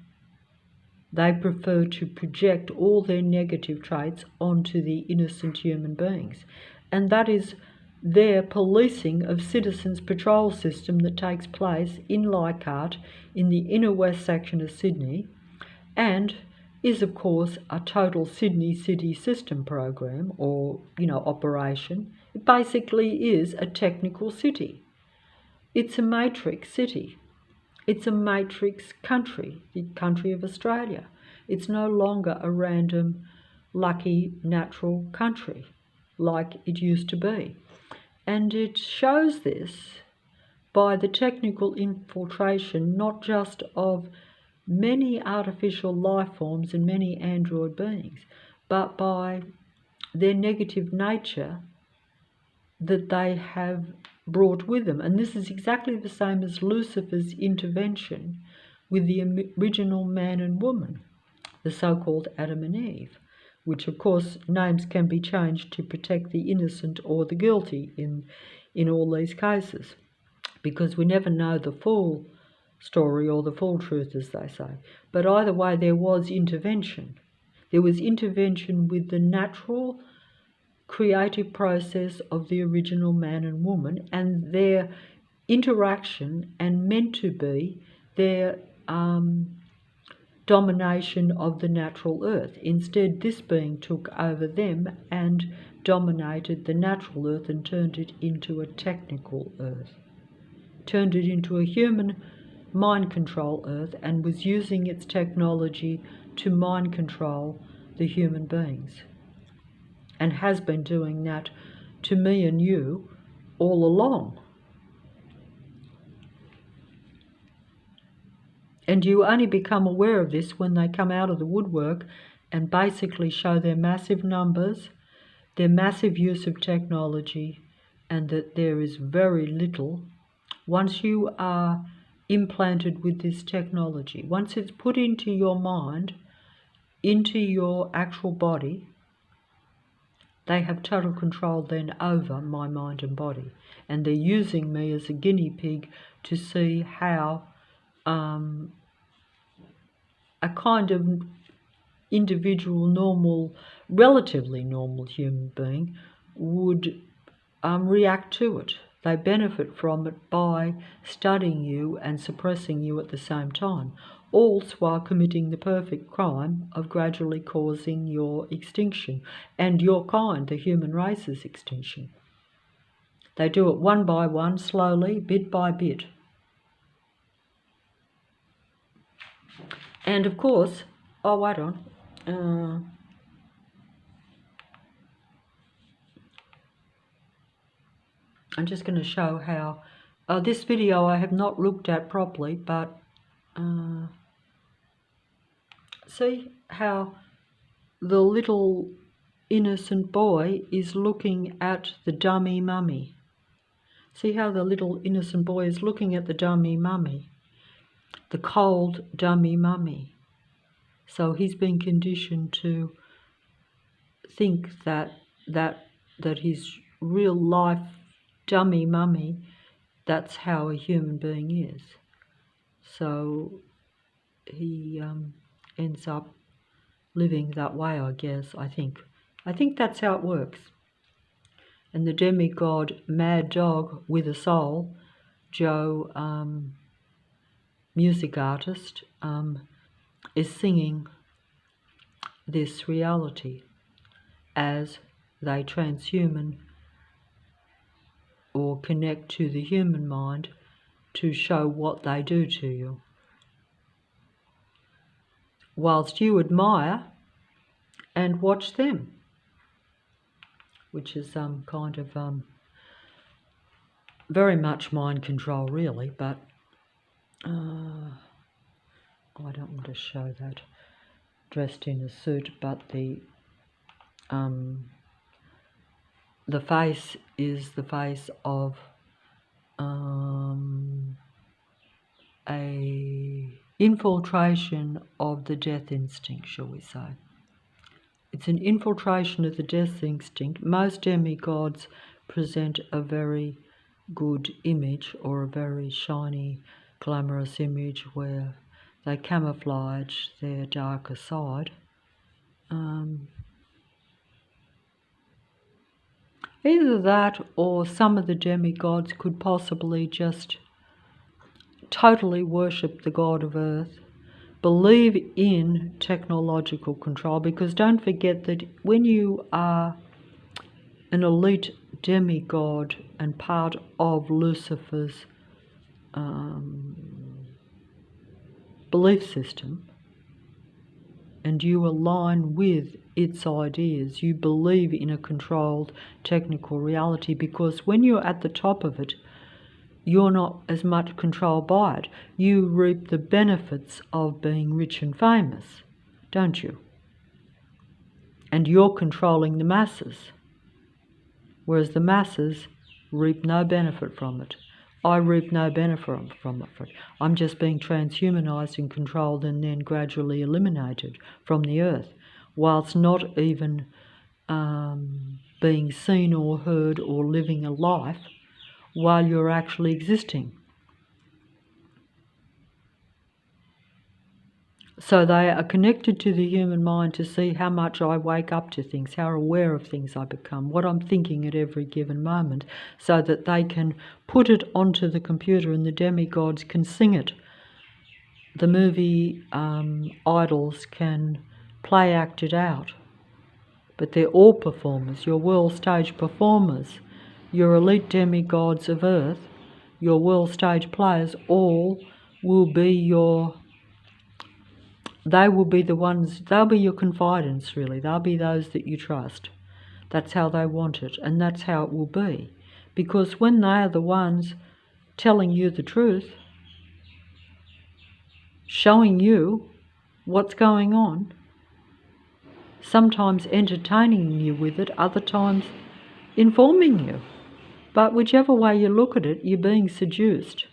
They prefer to project all their negative traits onto the innocent human beings. And that is their policing of citizens' patrol system that takes place in Leichhardt in the inner west section of Sydney, and is of course a total Sydney city system program, or operation. It basically is a technical city. It's a matrix city. It's a matrix country, the country of Australia. It's no longer a random, lucky, natural country like it used to be. And it shows this by the technical infiltration not just of many artificial life forms and many android beings, but by their negative nature that they have brought with them. And this is exactly the same as Lucifer's intervention with the original man and woman, the so-called Adam and Eve, which of course names can be changed to protect the innocent or the guilty in all these cases, because we never know the full story or the full truth, as they say. But either way, there was intervention. There was intervention with the natural creative process of the original man and woman and their interaction, and meant to be their domination of the natural earth. Instead, this being took over them and dominated the natural earth and turned it into a technical earth, turned it into a human mind control earth, and was using its technology to mind control the human beings, and has been doing that to me and you all along. And you only become aware of this when they come out of the woodwork and basically show their massive numbers, their massive use of technology, and that there is very little. Once you are implanted with this technology, once it's put into your mind, into your actual body, they have total control then over my mind and body. And they're using me as a guinea pig to see how a kind of individual, normal, relatively normal human being would react to it. They benefit from it by studying you and suppressing you at the same time, all while committing the perfect crime of gradually causing your extinction and your kind, the human race's extinction. They do it one by one, slowly, bit by bit. And of course, oh, wait on. I'm just going to show how this video I have not looked at properly, but see how the little innocent boy is looking at the dummy mummy. See how the little innocent boy is looking at the dummy mummy, the cold dummy mummy. So he's been conditioned to think that his real life dummy mummy, that's how a human being is. So he ends up living that way, I guess, I think. I think that's how it works. And the demigod Mad Dog with a Soul, Joe, music artist, is singing this reality as they transhuman or connect to the human mind to show what they do to you, whilst you admire and watch them, which is kind of very much mind control, really. But I don't want to show that dressed in a suit, but the face is the face of a infiltration of the death instinct, shall we say. It's an infiltration of the death instinct. Most demigods present a very good image, or a very shiny, glamorous image where they camouflage their darker side. Either that, or some of the demigods could possibly just totally worship the god of earth, believe in technological control, because don't forget that when you are an elite demigod and part of Lucifer's belief system, and you align with its ideas. You believe in a controlled technical reality, because when you're at the top of it, you're not as much controlled by it. You reap the benefits of being rich and famous, don't you? And you're controlling the masses, whereas the masses reap no benefit from it. I reap no benefit from it. I'm just being transhumanized and controlled and then gradually eliminated from the earth, whilst not even being seen or heard or living a life while you're actually existing. So they are connected to the human mind to see how much I wake up to things, how aware of things I become, what I'm thinking at every given moment, so that they can put it onto the computer and the demigods can sing it. The movie idols can play act it out, but they're all performers. Your world stage performers, your elite demigods of earth, your world stage players, all will be they will be the ones, they'll be your confidants really, they'll be those that you trust. That's how they want it, and that's how it will be. Because when they are the ones telling you the truth, showing you what's going on, sometimes entertaining you with it, other times informing you. But whichever way you look at it, you're being seduced.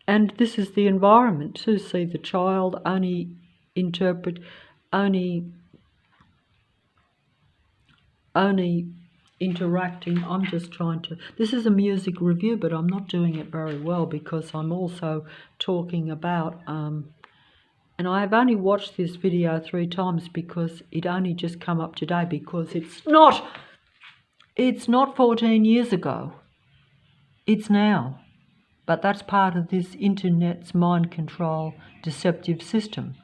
And this is the environment to see the child only interacting. I'm just trying to, this is a music review, but I'm not doing it very well because I'm also talking about, and I have only watched this video 3 times because it only just come up today, because it's not 14 years ago, it's now. But that's part of this internet's mind control deceptive system.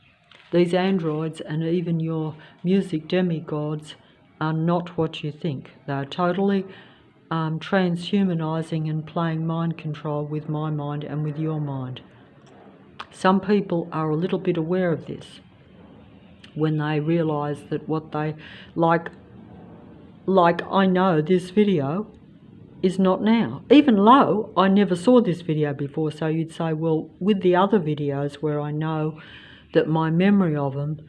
These androids and even your music demigods are not what you think. They're totally transhumanizing and playing mind control with my mind and with your mind. Some people are a little bit aware of this when they realize that what they like I know this video is not now. Even low, I never saw this video before, so you'd say, well, with the other videos where I know that my memory of them,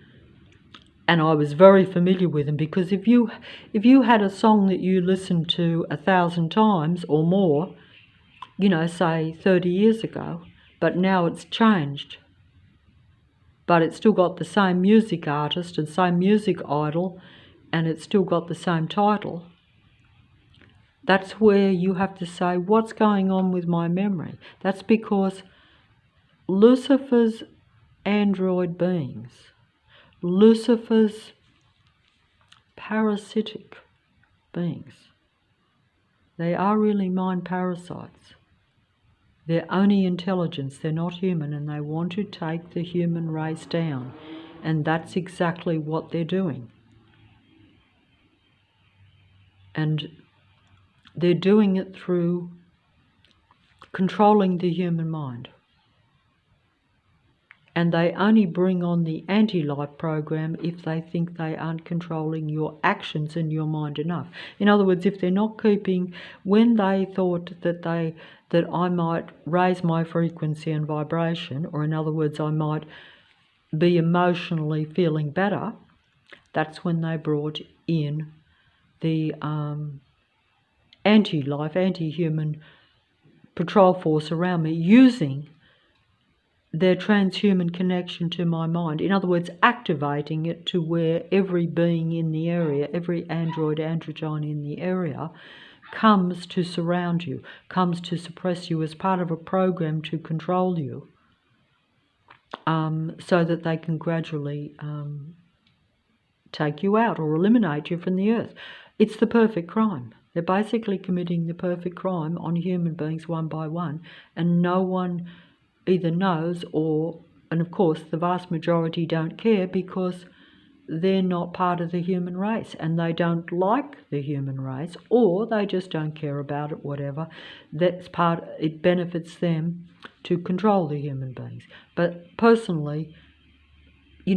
and I was very familiar with them, because if you had a song that you listened to 1,000 times or more, you know, say 30 years ago, but now it's changed, but it's still got the same music artist and same music idol, and it's still got the same title, that's where you have to say, what's going on with my memory? That's because Lucifer's android beings, Lucifer's parasitic beings, they are really mind parasites. They're only intelligence, they're not human, and they want to take the human race down. And that's exactly what they're doing. And they're doing it through controlling the human mind. And they only bring on the anti-life program if they think they aren't controlling your actions and your mind enough. In other words, if they're not keeping, when they thought that I might raise my frequency and vibration, or in other words, I might be emotionally feeling better, that's when they brought in the anti-life, anti-human patrol force around me, using their transhuman connection to my mind. In other words, activating it to where every being in the area, every android, androgyne in the area, comes to surround you, comes to suppress you as part of a program to control you, so that they can gradually take you out or eliminate you from the earth. It's the perfect crime. They're basically committing the perfect crime on human beings one by one, and no one either knows and of course the vast majority don't care, because they're not part of the human race and they don't like the human race, or they just don't care about it, whatever. It benefits them to control the human beings. But personally,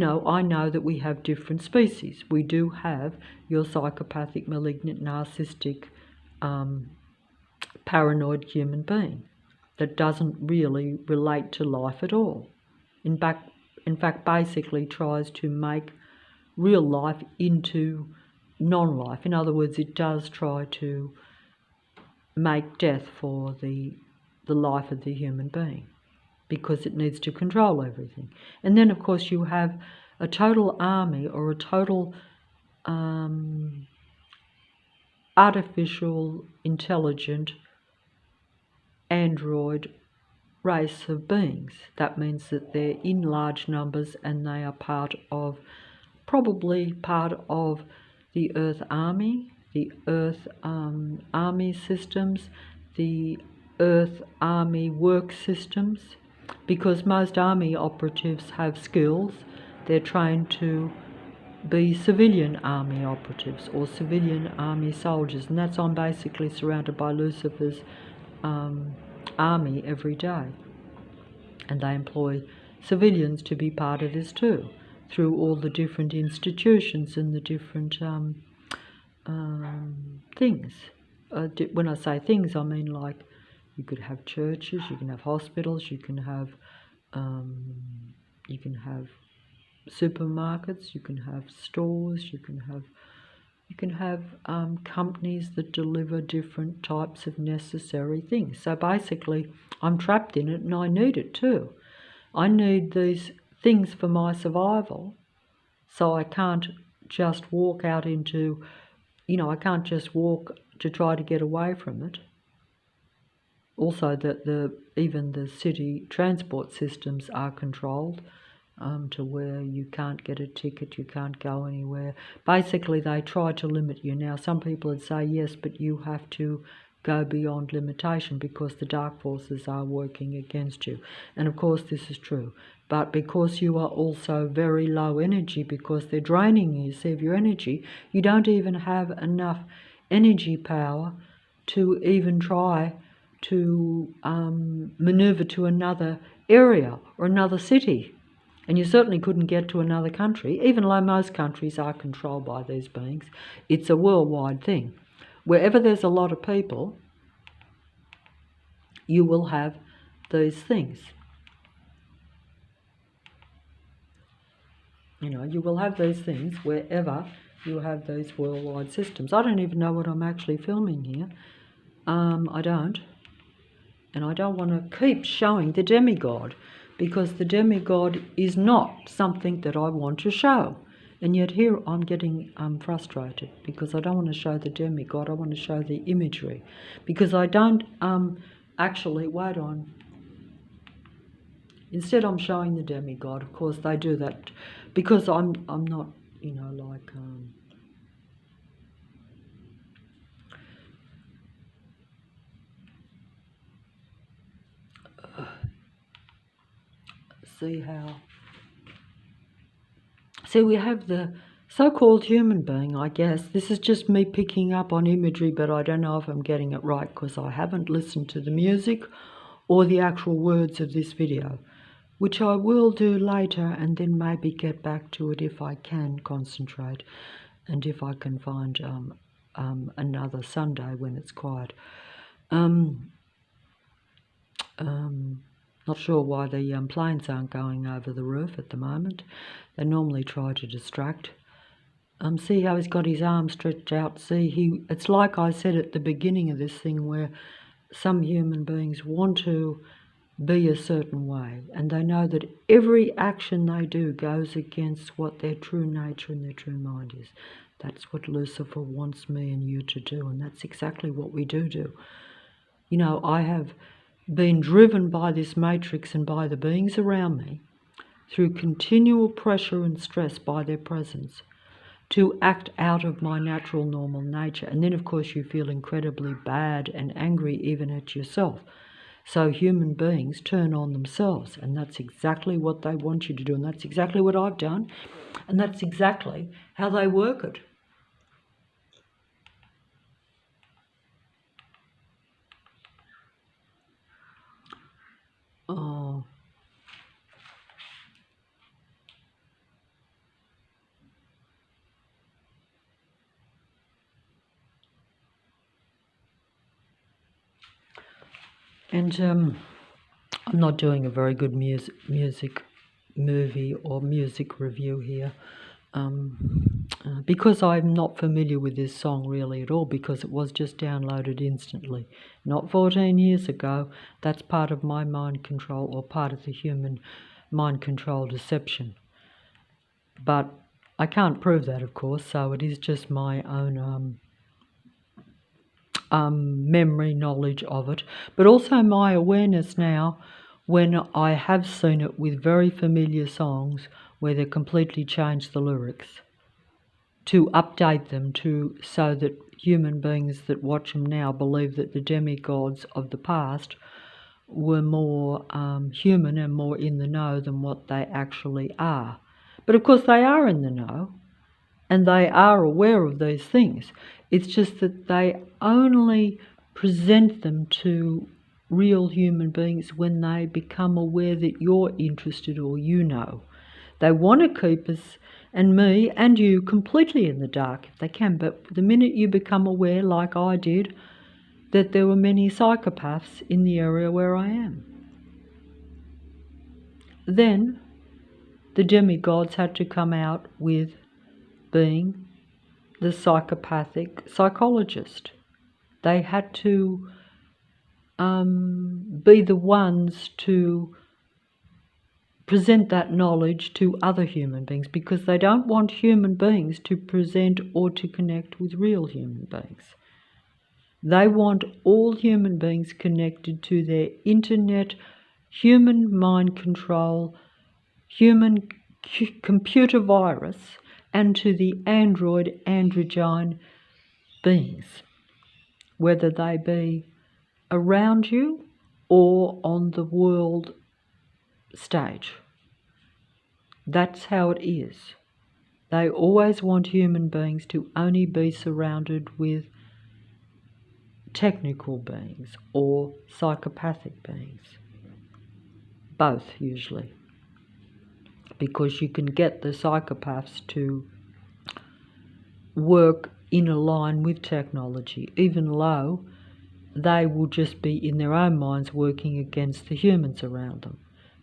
I know that we have different species. We do have your psychopathic, malignant, narcissistic, paranoid human being that doesn't really relate to life at all. In fact, basically tries to make real life into non-life. In other words, it does try to make death for the life of the human being, because it needs to control everything. And then, of course, you have a total army or a total artificial, intelligent android race of beings. That means that they're in large numbers and they are probably part of the Earth Army, the Earth Army systems, the Earth Army work systems, because most army operatives have skills. They're trained to be civilian army operatives or civilian army soldiers, and that's I'm basically surrounded by Lucifer's army every day, and they employ civilians to be part of this too, through all the different institutions and the different things. When I say things, I mean like you could have churches, you can have hospitals, you can have supermarkets, you can have stores, you can have companies that deliver different types of necessary things. So basically, I'm trapped in it, and I need it too. I need these things for my survival, so I can't just walk out into, I can't just walk to try to get away from it. Also, that even the city transport systems are controlled to where you can't get a ticket, you can't go anywhere. Basically, they try to limit you. Now, some people would say, yes, but you have to go beyond limitation because the dark forces are working against you. And of course, this is true. But because you are also very low energy, because they're draining you, see, of your energy, you don't even have enough energy power to even try to maneuver to another area or another city. And you certainly couldn't get to another country, even though most countries are controlled by these beings. It's a worldwide thing. Wherever there's a lot of people, you will have these things. You will have these things wherever you have these worldwide systems. I don't even know what I'm actually filming here. I don't. And I don't want to keep showing the demigod, because the demigod is not something that I want to show. And yet here I'm getting frustrated, because I don't want to show the demigod, I want to show the imagery. Because I don't actually, wait on. Instead I'm showing the demigod. Of course they do that, because I'm not, like... See, we have the so-called human being, I guess. This is just me picking up on imagery, but I don't know if I'm getting it right because I haven't listened to the music or the actual words of this video, which I will do later and then maybe get back to it if I can concentrate and if I can find another Sunday when it's quiet. Not sure why the planes aren't going over the roof at the moment. They normally try to distract. See how he's got his arm stretched out? See, it's like I said at the beginning of this thing, where some human beings want to be a certain way, and they know that every action they do goes against what their true nature and their true mind is. That's what Lucifer wants me and you to do, and that's exactly what we do. I have been driven by this matrix and by the beings around me through continual pressure and stress by their presence to act out of my natural normal nature. And then of course you feel incredibly bad and angry even at yourself. So human beings turn on themselves, and that's exactly what they want you to do, and that's exactly what I've done, and that's exactly how they work it. Oh. And I'm not doing a very good music movie or music review here, because I'm not familiar with this song really at all, because it was just downloaded instantly, not 14 years ago. That's part of my mind control, or part of the human mind control deception. But I can't prove that, of course, so it is just my own memory knowledge of it, but also my awareness now when I have seen it with very familiar songs where they completely changed the lyrics to update them so that human beings that watch them now believe that the demigods of the past were more human and more in the know than what they actually are. But of course they are in the know, and they are aware of these things. It's just that they only present them to real human beings when they become aware that you're interested or you know. They want to keep us and me and you completely in the dark if they can, but the minute you become aware, like I did, that there were many psychopaths in the area where I am, then the demigods had to come out with being the psychopathic psychologist. They had to be the ones to present that knowledge to other human beings, because they don't want human beings to present or to connect with real human beings. They want all human beings connected to their internet, human mind control, human computer virus, and to the androgyne beings, whether they be around you or on the world stage. That's how it is. They always want human beings to only be surrounded with technical beings or psychopathic beings. Both, usually. Because you can get the psychopaths to work in a line with technology, even though they will just be in their own minds working against the humans around them.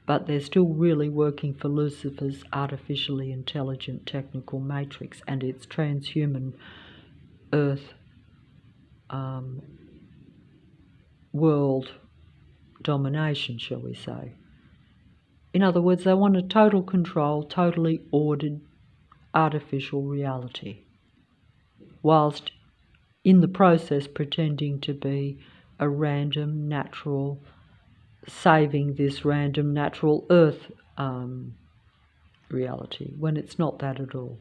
But they're still really working for Lucifer's artificially intelligent technical matrix and its transhuman earth world domination, shall we say. In other words, they want a total control, totally ordered artificial reality, whilst in the process pretending to be a random natural, saving this random natural earth reality, when it's not that at all.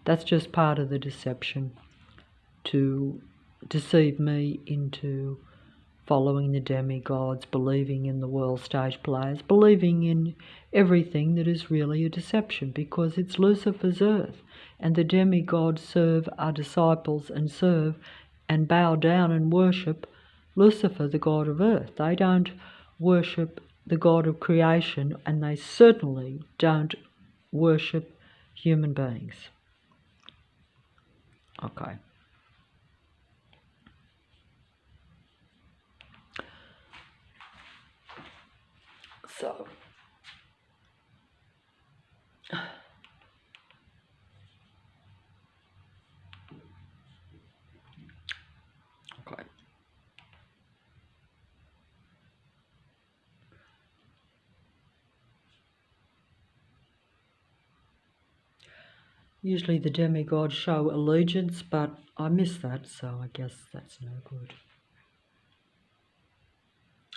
That's just part of the deception to deceive me into following the demigods, believing in the world stage players, believing in everything that is really a deception, because it's Lucifer's earth, and the demigods serve, are disciples and serve and bow down and worship Lucifer, the god of earth. They don't worship the god of creation, and they certainly don't worship human beings. Okay. So, okay. Usually the demigods show allegiance, but I miss that, so I guess that's no good.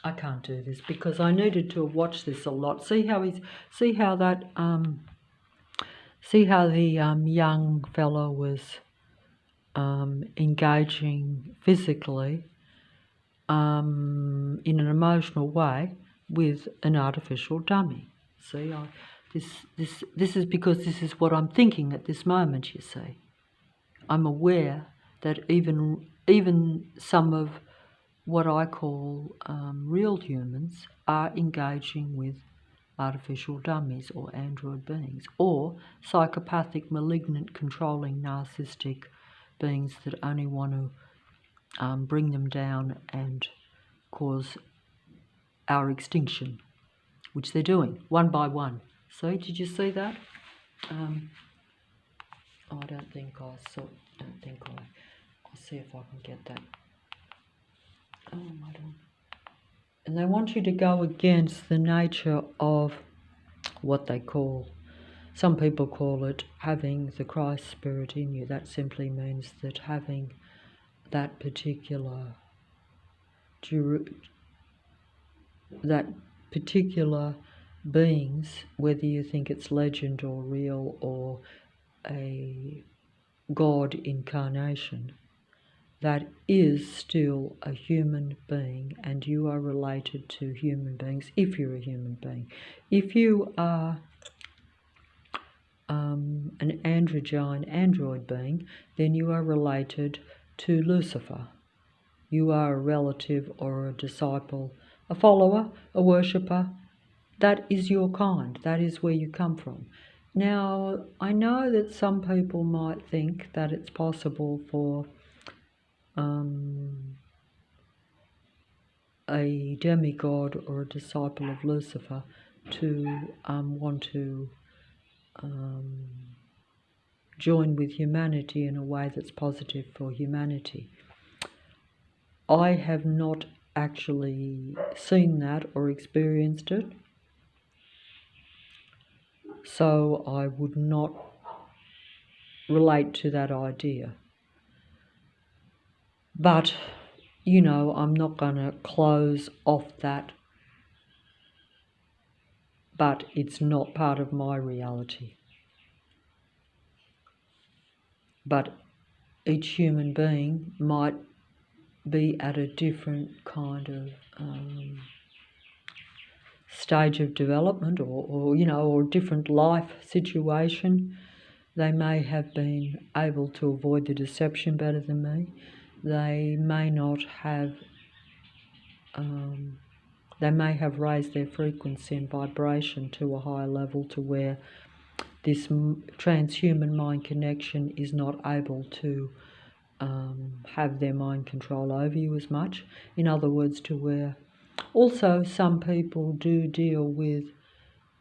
I can't do this because I needed to watch this a lot. See how the young fellow was engaging physically in an emotional way with an artificial dummy. See, this is because this is what I'm thinking at this moment. You see, I'm aware that even some of what I call real humans are engaging with artificial dummies or android beings, or psychopathic, malignant, controlling, narcissistic beings that only want to bring them down and cause our extinction, which they're doing one by one. So did you see that? I don't think I saw. I'll see if I can get that. Oh, I don't. And they want you to go against the nature of what they call, some people call it having the Christ spirit in you. That simply means that having that particular beings, whether you think it's legend or real or a God incarnation, that is still a human being, and you are related to human beings if you're a human being. If you are an android being, then you are related to Lucifer. You are a relative or a disciple, a follower, a worshipper. That is your kind. That is where you come from. Now, I know that some people might think that it's possible for a demigod or a disciple of Lucifer to want to join with humanity in a way that's positive for humanity. I have not actually seen that or experienced it, so I would not relate to that idea. But, you know, I'm not going to close off that, but it's not part of my reality. But each human being might be at a different kind of stage of development or different life situation. They may have been able to avoid the deception better than me. They may not have, they may have raised their frequency and vibration to a higher level to where this transhuman mind connection is not able to have their mind control over you as much. In other words, to where also some people do deal with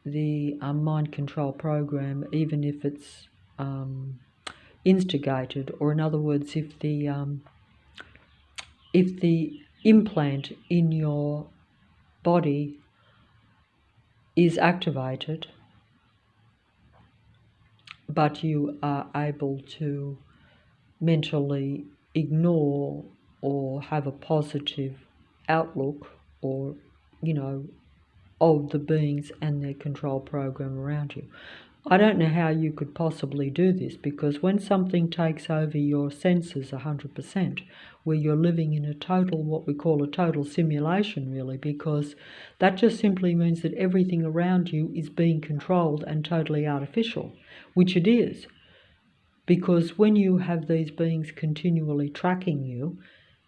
the mind control program, even if it's instigated, or in other words, if the implant in your body is activated, but you are able to mentally ignore or have a positive outlook or, of the beings and their control program around you. I don't know how you could possibly do this, because when something takes over your senses 100%, where you're living in a total, what we call a total simulation really, because that just simply means that everything around you is being controlled and totally artificial, which it is. Because when you have these beings continually tracking you,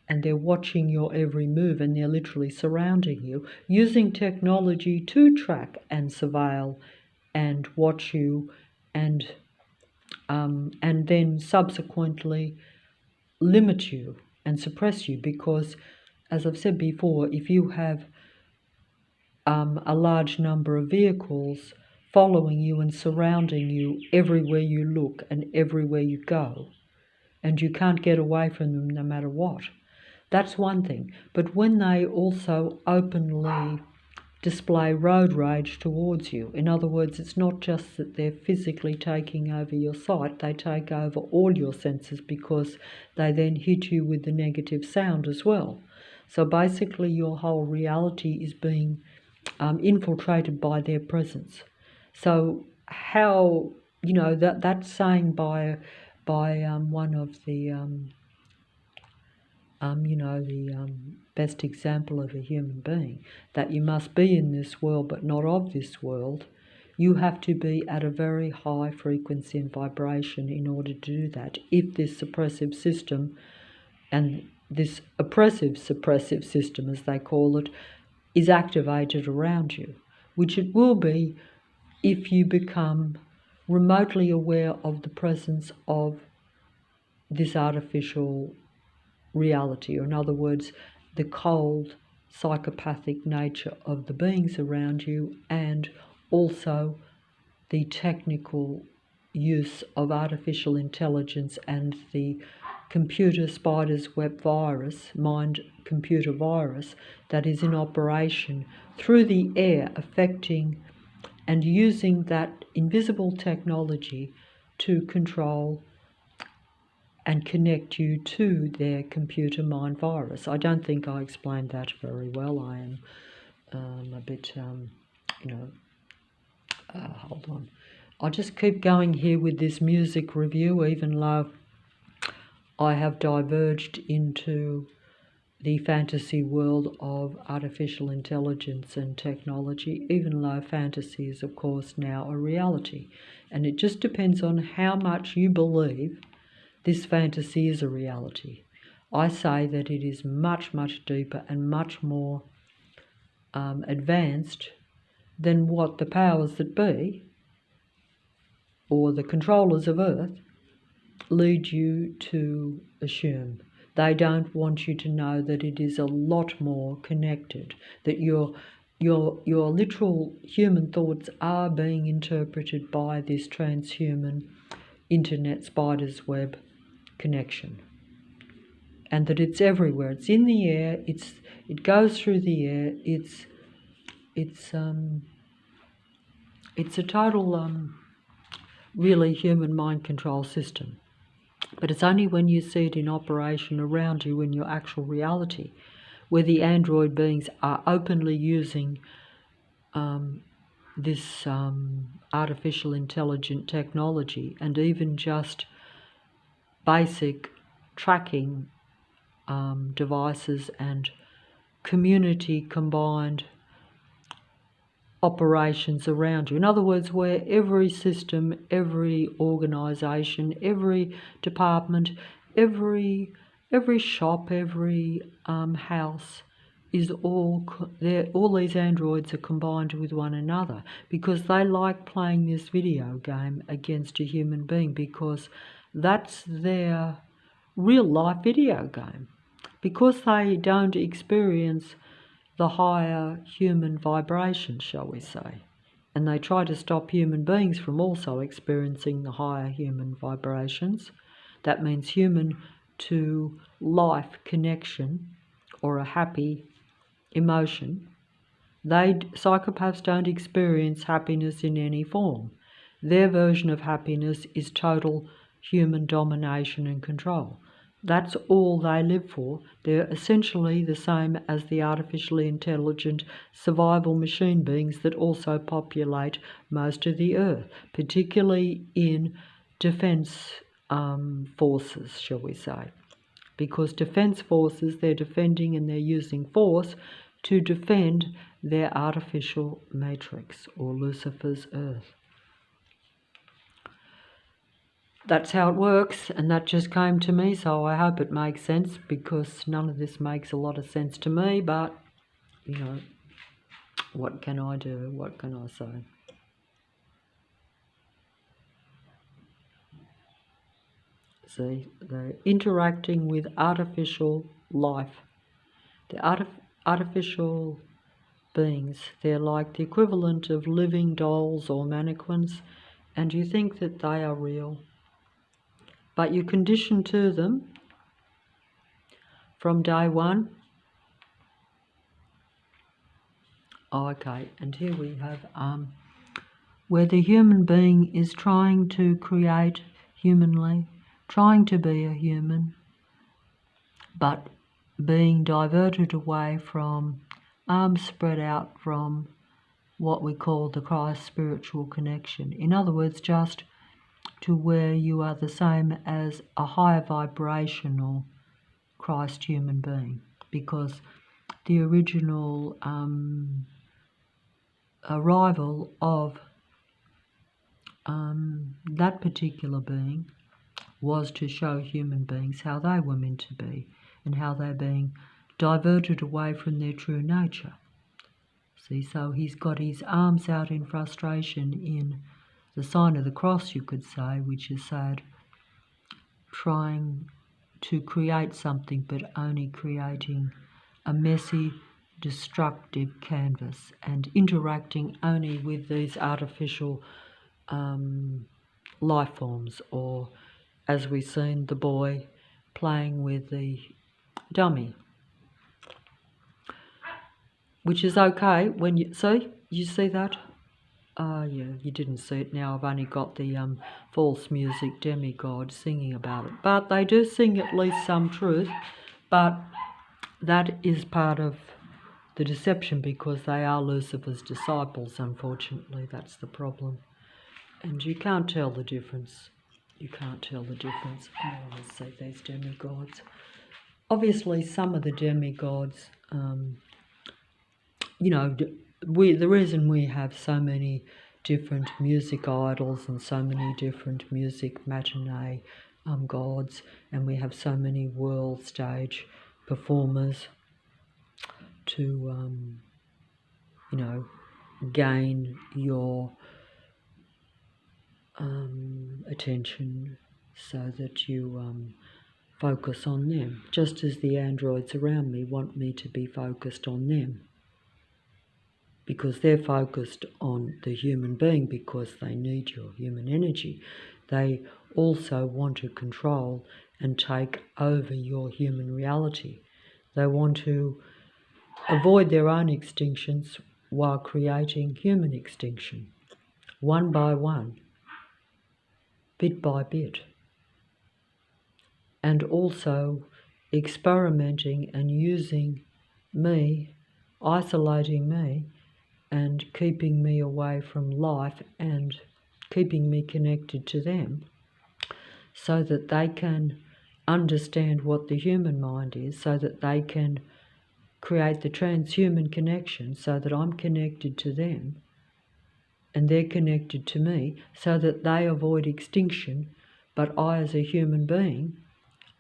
and they're watching your every move, and they're literally surrounding you, using technology to track and surveil and watch you, and then subsequently limit you and suppress you. Because, as I've said before, if you have a large number of vehicles following you and surrounding you everywhere you look and everywhere you go, and you can't get away from them no matter what, that's one thing. But when they also openly display road rage towards you, in other words, it's not just that they're physically taking over your sight, they take over all your senses, because they then hit you with the negative sound as well. So basically your whole reality is being infiltrated by their presence. So how, that's saying by one of the best example of a human being, that you must be in this world but not of this world. You have to be at a very high frequency and vibration in order to do that. If this suppressive system, and this oppressive suppressive system as they call it, is activated around you, which it will be if you become remotely aware of the presence of this artificial reality, or in other words, the cold psychopathic nature of the beings around you, and also the technical use of artificial intelligence and the computer spider's web virus, mind computer virus, that is in operation through the air, affecting and using that invisible technology to control and connect you to their computer mind virus. I don't think I explained that very well. I am a bit, hold on. I'll just keep going here with this music review, even though I have diverged into the fantasy world of artificial intelligence and technology, even though fantasy is, of course, now a reality. And it just depends on how much you believe this fantasy is a reality. I say that it is much, much deeper and much more advanced than what the powers that be, or the controllers of Earth, lead you to assume. They don't want you to know that it is a lot more connected, that your literal human thoughts are being interpreted by this transhuman internet spider's web connection, and that it's everywhere. It's in the air. It goes through the air. It's a total really human mind control system. But it's only when you see it in operation around you in your actual reality, where the android beings are openly using this artificial intelligent technology, and even just basic tracking devices and community combined operations around you. In other words, where every system, every organisation, every department, every shop, every house is all these androids are combined with one another, because they like playing this video game against a human being, because that's their real life video game. Because they don't experience the higher human vibrations, shall we say, and they try to stop human beings from also experiencing the higher human vibrations. That means human to life connection, or a happy emotion. Psychopaths don't experience happiness in any form. Their version of happiness is total human domination and control. That's all they live for. They're essentially the same as the artificially intelligent survival machine beings that also populate most of the earth, particularly in defence forces, shall we say. Because defence forces, they're defending and they're using force to defend their artificial matrix, or Lucifer's earth. That's how it works, and that just came to me, so I hope it makes sense, because none of this makes a lot of sense to me, but, you know, what can I do? What can I say? See, they're interacting with artificial life. They're artificial beings. They're like the equivalent of living dolls or mannequins, and you think that they are real. But you condition to them from day one. Oh, okay, and here we have where the human being is trying to create humanly, trying to be a human, but being diverted away from, arms spread out from what we call the Christ spiritual connection. In other words, just to where you are the same as a higher vibrational Christ human being, because the original arrival of that particular being was to show human beings how they were meant to be, and how they're being diverted away from their true nature. See, so he's got his arms out in frustration, in the sign of the cross, you could say, which is sad, trying to create something but only creating a messy, destructive canvas and interacting only with these artificial life forms, or as we've seen the boy playing with the dummy, which is okay when you see that. Yeah, you didn't see it now. I've only got the false music demigod singing about it. But they do sing at least some truth. But that is part of the deception, because they are Lucifer's disciples, unfortunately. That's the problem. And you can't tell the difference. You can't tell the difference. I want to see these demigods. Obviously, some of the demigods, you know, the reason we have so many different music idols and so many different music matinee gods, and we have so many world stage performers to, you know, gain your attention so that you focus on them, just as the androids around me want me to be focused on them, because they're focused on the human being because they need your human energy. They also want to control and take over your human reality. They want to avoid their own extinctions while creating human extinction, one by one, bit by bit, and also experimenting and using me, isolating me, and keeping me away from life and keeping me connected to them, so that they can understand what the human mind is, so that they can create the transhuman connection, so that I'm connected to them and they're connected to me, so that they avoid extinction, but I as a human being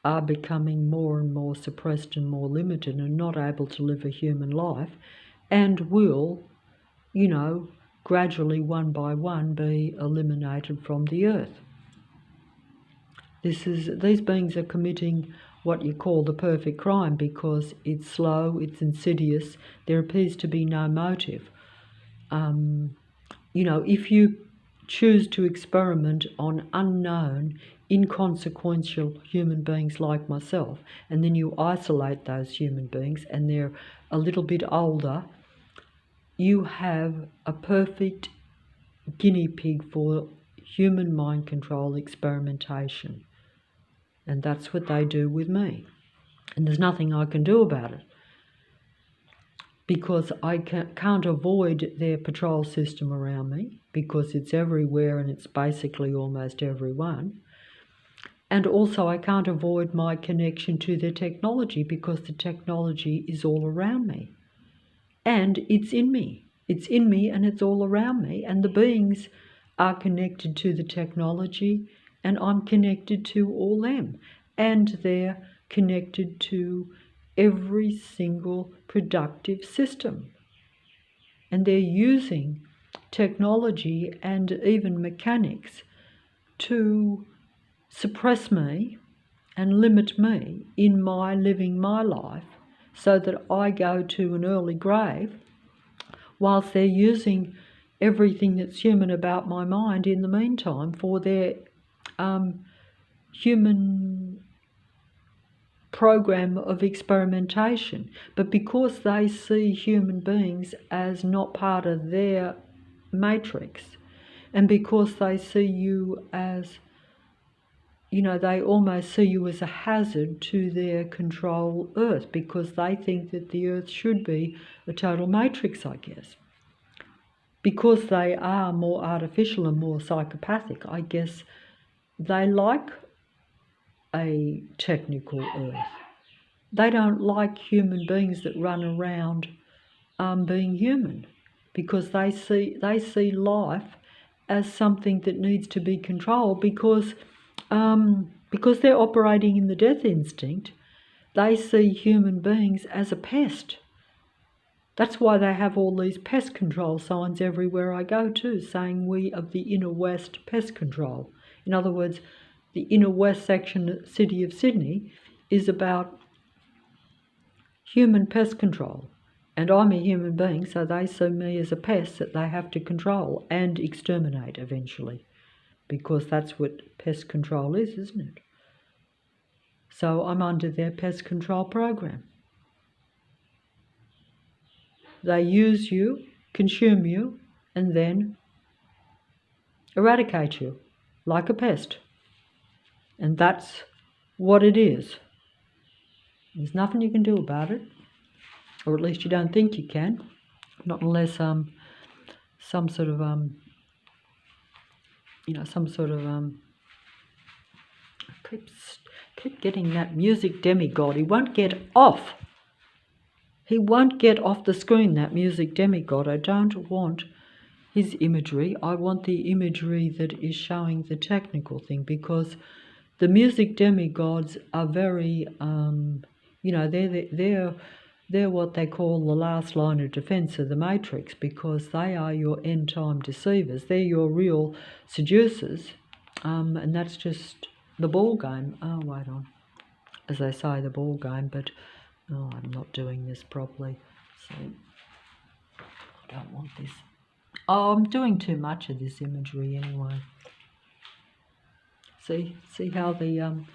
are becoming more and more suppressed and more limited and not able to live a human life, and will, you know, gradually, one by one, be eliminated from the earth. These beings are committing what you call the perfect crime, because it's slow, it's insidious, there appears to be no motive. You know, if you choose to experiment on unknown, inconsequential human beings like myself, and then you isolate those human beings and they're a little bit older, you have a perfect guinea pig for human mind control experimentation. And that's what they do with me. And there's nothing I can do about it, because I can't avoid their patrol system around me, because it's everywhere and it's basically almost everyone. And also I can't avoid my connection to their technology, because the technology is all around me. And it's in me. It's in me and it's all around me. And the beings are connected to the technology, and I'm connected to all them. And they're connected to every single productive system. And they're using technology and even mechanics to suppress me and limit me in my living my life, so that I go to an early grave, whilst they're using everything that's human about my mind in the meantime for their human program of experimentation. But because they see human beings as not part of their matrix, and because they see you as, you know, they almost see you as a hazard to their control Earth, because they think that the Earth should be a total matrix, I guess. Because they are more artificial and more psychopathic, I guess they like a technical Earth. They don't like human beings that run around being human, because they see life as something that needs to be controlled, because they're operating in the death instinct. They see human beings as a pest. That's why they have all these pest control signs everywhere I go to, saying we of the inner west pest control. In other words, the inner west section, city of Sydney, is about human pest control. And I'm a human being, so they see me as a pest that they have to control and exterminate eventually, because that's what pest control is, isn't it? So I'm under their pest control program. They use you, consume you, and then eradicate you like a pest. And that's what it is. There's nothing you can do about it, or at least you don't think you can, not unless some sort of keep getting that music demigod. He won't get off. He won't get off the screen, that music demigod. I don't want his imagery. I want the imagery that is showing the technical thing, because the music demigods are very, they're what they call the last line of defense of the Matrix, because they are your end-time deceivers. They're your real seducers, and that's just the ball game. Oh, wait on. As they say, the ball game, but I'm not doing this properly, so I don't want this. Oh, I'm doing too much of this imagery anyway. See how the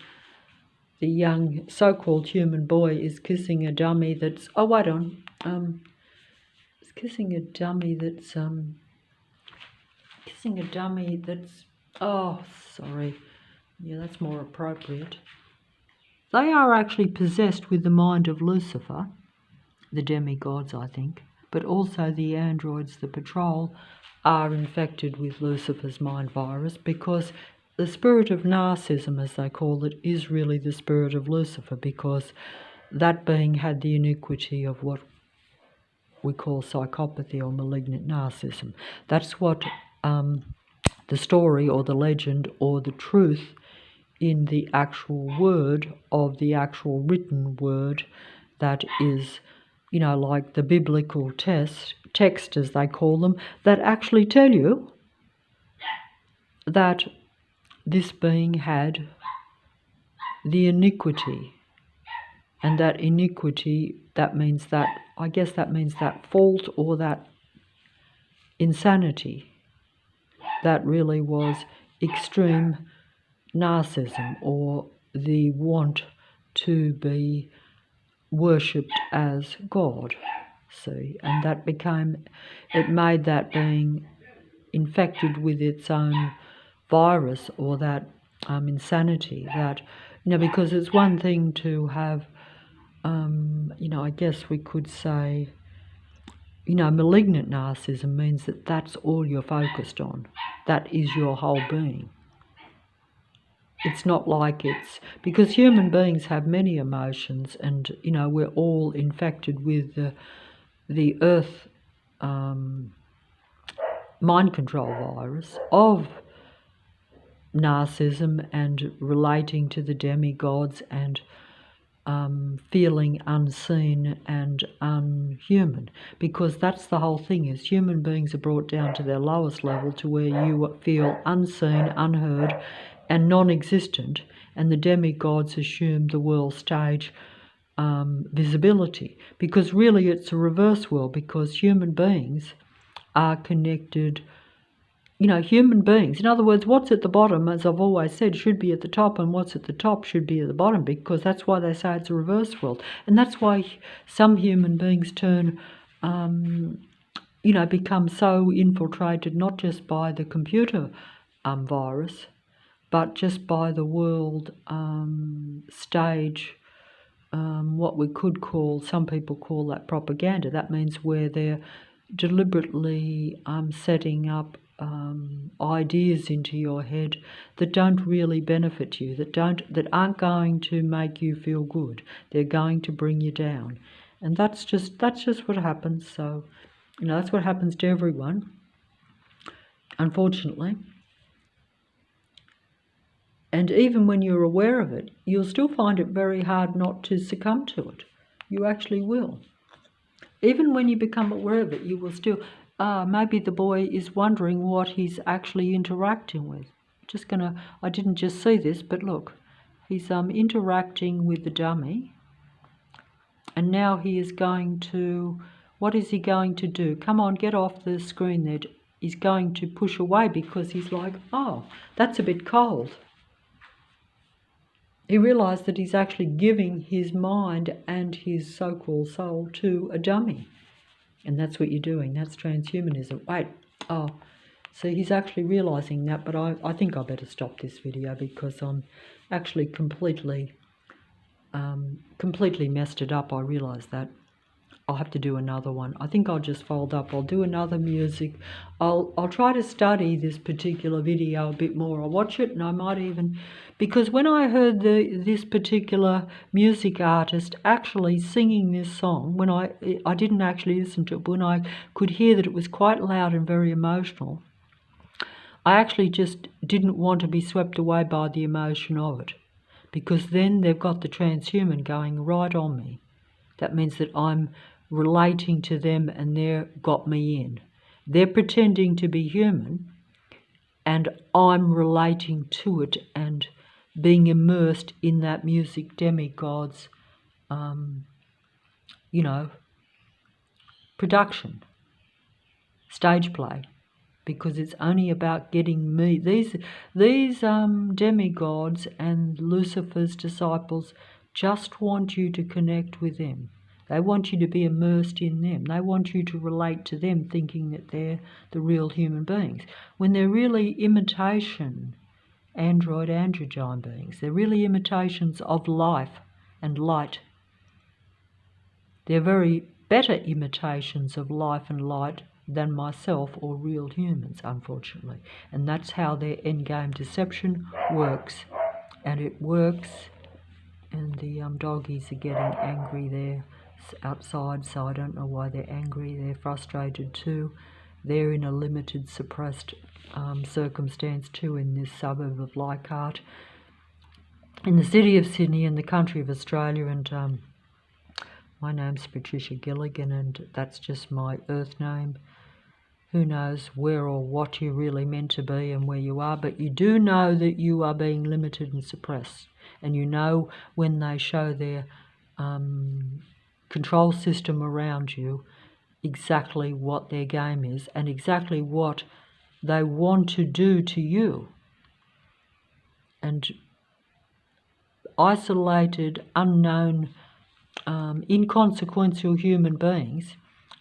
young so-called human boy is kissing a dummy that's, oh, wait on, is kissing a dummy that's, oh, sorry, yeah, that's more appropriate. They are actually possessed with the mind of Lucifer, the demigods, I think, but also the androids, the patrol, are infected with Lucifer's mind virus, because the spirit of narcissism, as they call it, is really the spirit of Lucifer, because that being had the iniquity of what we call psychopathy or malignant narcissism. That's what the story or the legend or the truth in the actual word of the actual written word that is, like the biblical text, as they call them, that actually tell you that this being had the iniquity, and that iniquity, that means that fault or that insanity that really was extreme narcissism, or the want to be worshipped as God, see, and it made that being infected with its own virus, or that insanity, that, because it's one thing to have, I guess we could say, malignant narcissism means that that's all you're focused on, that is your whole being. It's not like because human beings have many emotions, and we're all infected with the earth mind control virus of narcissism, and relating to the demigods, and feeling unseen and unhuman, because that's the whole thing, is human beings are brought down to their lowest level, to where you feel unseen, unheard and non-existent, and the demigods assume the world stage visibility, because really it's a reverse world, because human beings are connected. Human beings, in other words, what's at the bottom, as I've always said, should be at the top, and what's at the top should be at the bottom, because that's why they say it's a reverse world. And that's why some human beings turn, become so infiltrated, not just by the computer virus, but just by the world stage, what we could call, some people call that propaganda. That means where they're deliberately setting up ideas into your head that don't really benefit you, that aren't going to make you feel good. They're going to bring you down, and that's just what happens. So, that's what happens to everyone, unfortunately. And even when you're aware of it, you'll still find it very hard not to succumb to it. You actually will. Even when you become aware of it, you will still, maybe the boy is wondering what he's actually interacting with. I didn't just see this, but look, he's interacting with the dummy, and now he is going to What is he going to do? Come on, get off the screen there. He's going to push away because he's like, oh, that's a bit cold. He realised that he's actually giving his mind and his so-called soul to a dummy. And that's what you're doing. That's transhumanism. Wait, oh, so he's actually realising that, but I think I better stop this video because I'm actually completely messed it up. I realise that. I'll have to do another one. I think I'll just fold up. I'll do another music. I'll try to study this particular video a bit more. I'll watch it, and I might even, because when I heard this particular music artist actually singing this song, when I didn't actually listen to it, but when I could hear that it was quite loud and very emotional, I actually just didn't want to be swept away by the emotion of it, because then they've got the transhuman going right on me. That means that I'm relating to them and they've got me in. They're pretending to be human and I'm relating to it and being immersed in that music demigod's, production, stage play, because it's only about getting me. These demigods and Lucifer's disciples just want you to connect with them. They want you to be immersed in them. They want you to relate to them thinking that they're the real human beings, when they're really imitation androgyne beings. They're really imitations of life and light. They're very better imitations of life and light than myself or real humans, unfortunately. And that's how their endgame deception works. And it works, and the doggies are getting angry there outside, so I don't know why they're angry. They're frustrated too. They're in a limited, suppressed circumstance too in this suburb of Leichhardt, in the city of Sydney, in the country of Australia. And my name's Patricia Gilligan, and that's just my earth name. Who knows where or what you're really meant to be and where you are, but you do know that you are being limited and suppressed. And you know when they show their control system around you exactly what their game is and exactly what they want to do to you. And isolated, unknown, inconsequential human beings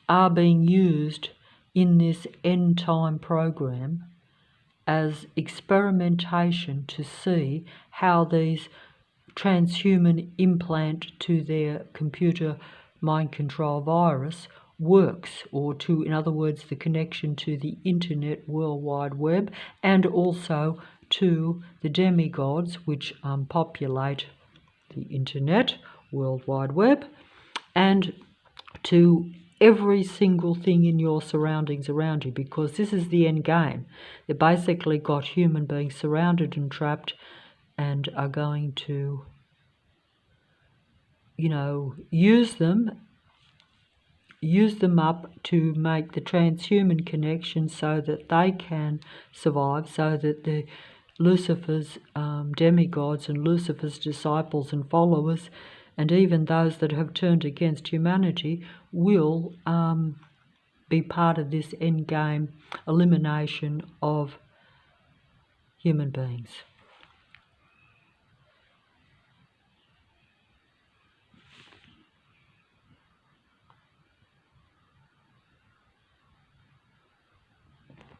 are being used in this end time program as experimentation to see how these transhuman implant to their computer mind control virus works, or to, in other words, the connection to the internet, World Wide Web, and also to the demigods which populate the internet, World Wide Web, and to every single thing in your surroundings around you, because this is the end game. They've basically got human beings surrounded and trapped and are going to, use them up to make the transhuman connection so that they can survive, so that the Lucifer's demigods and Lucifer's disciples and followers, and even those that have turned against humanity, will be part of this endgame elimination of human beings.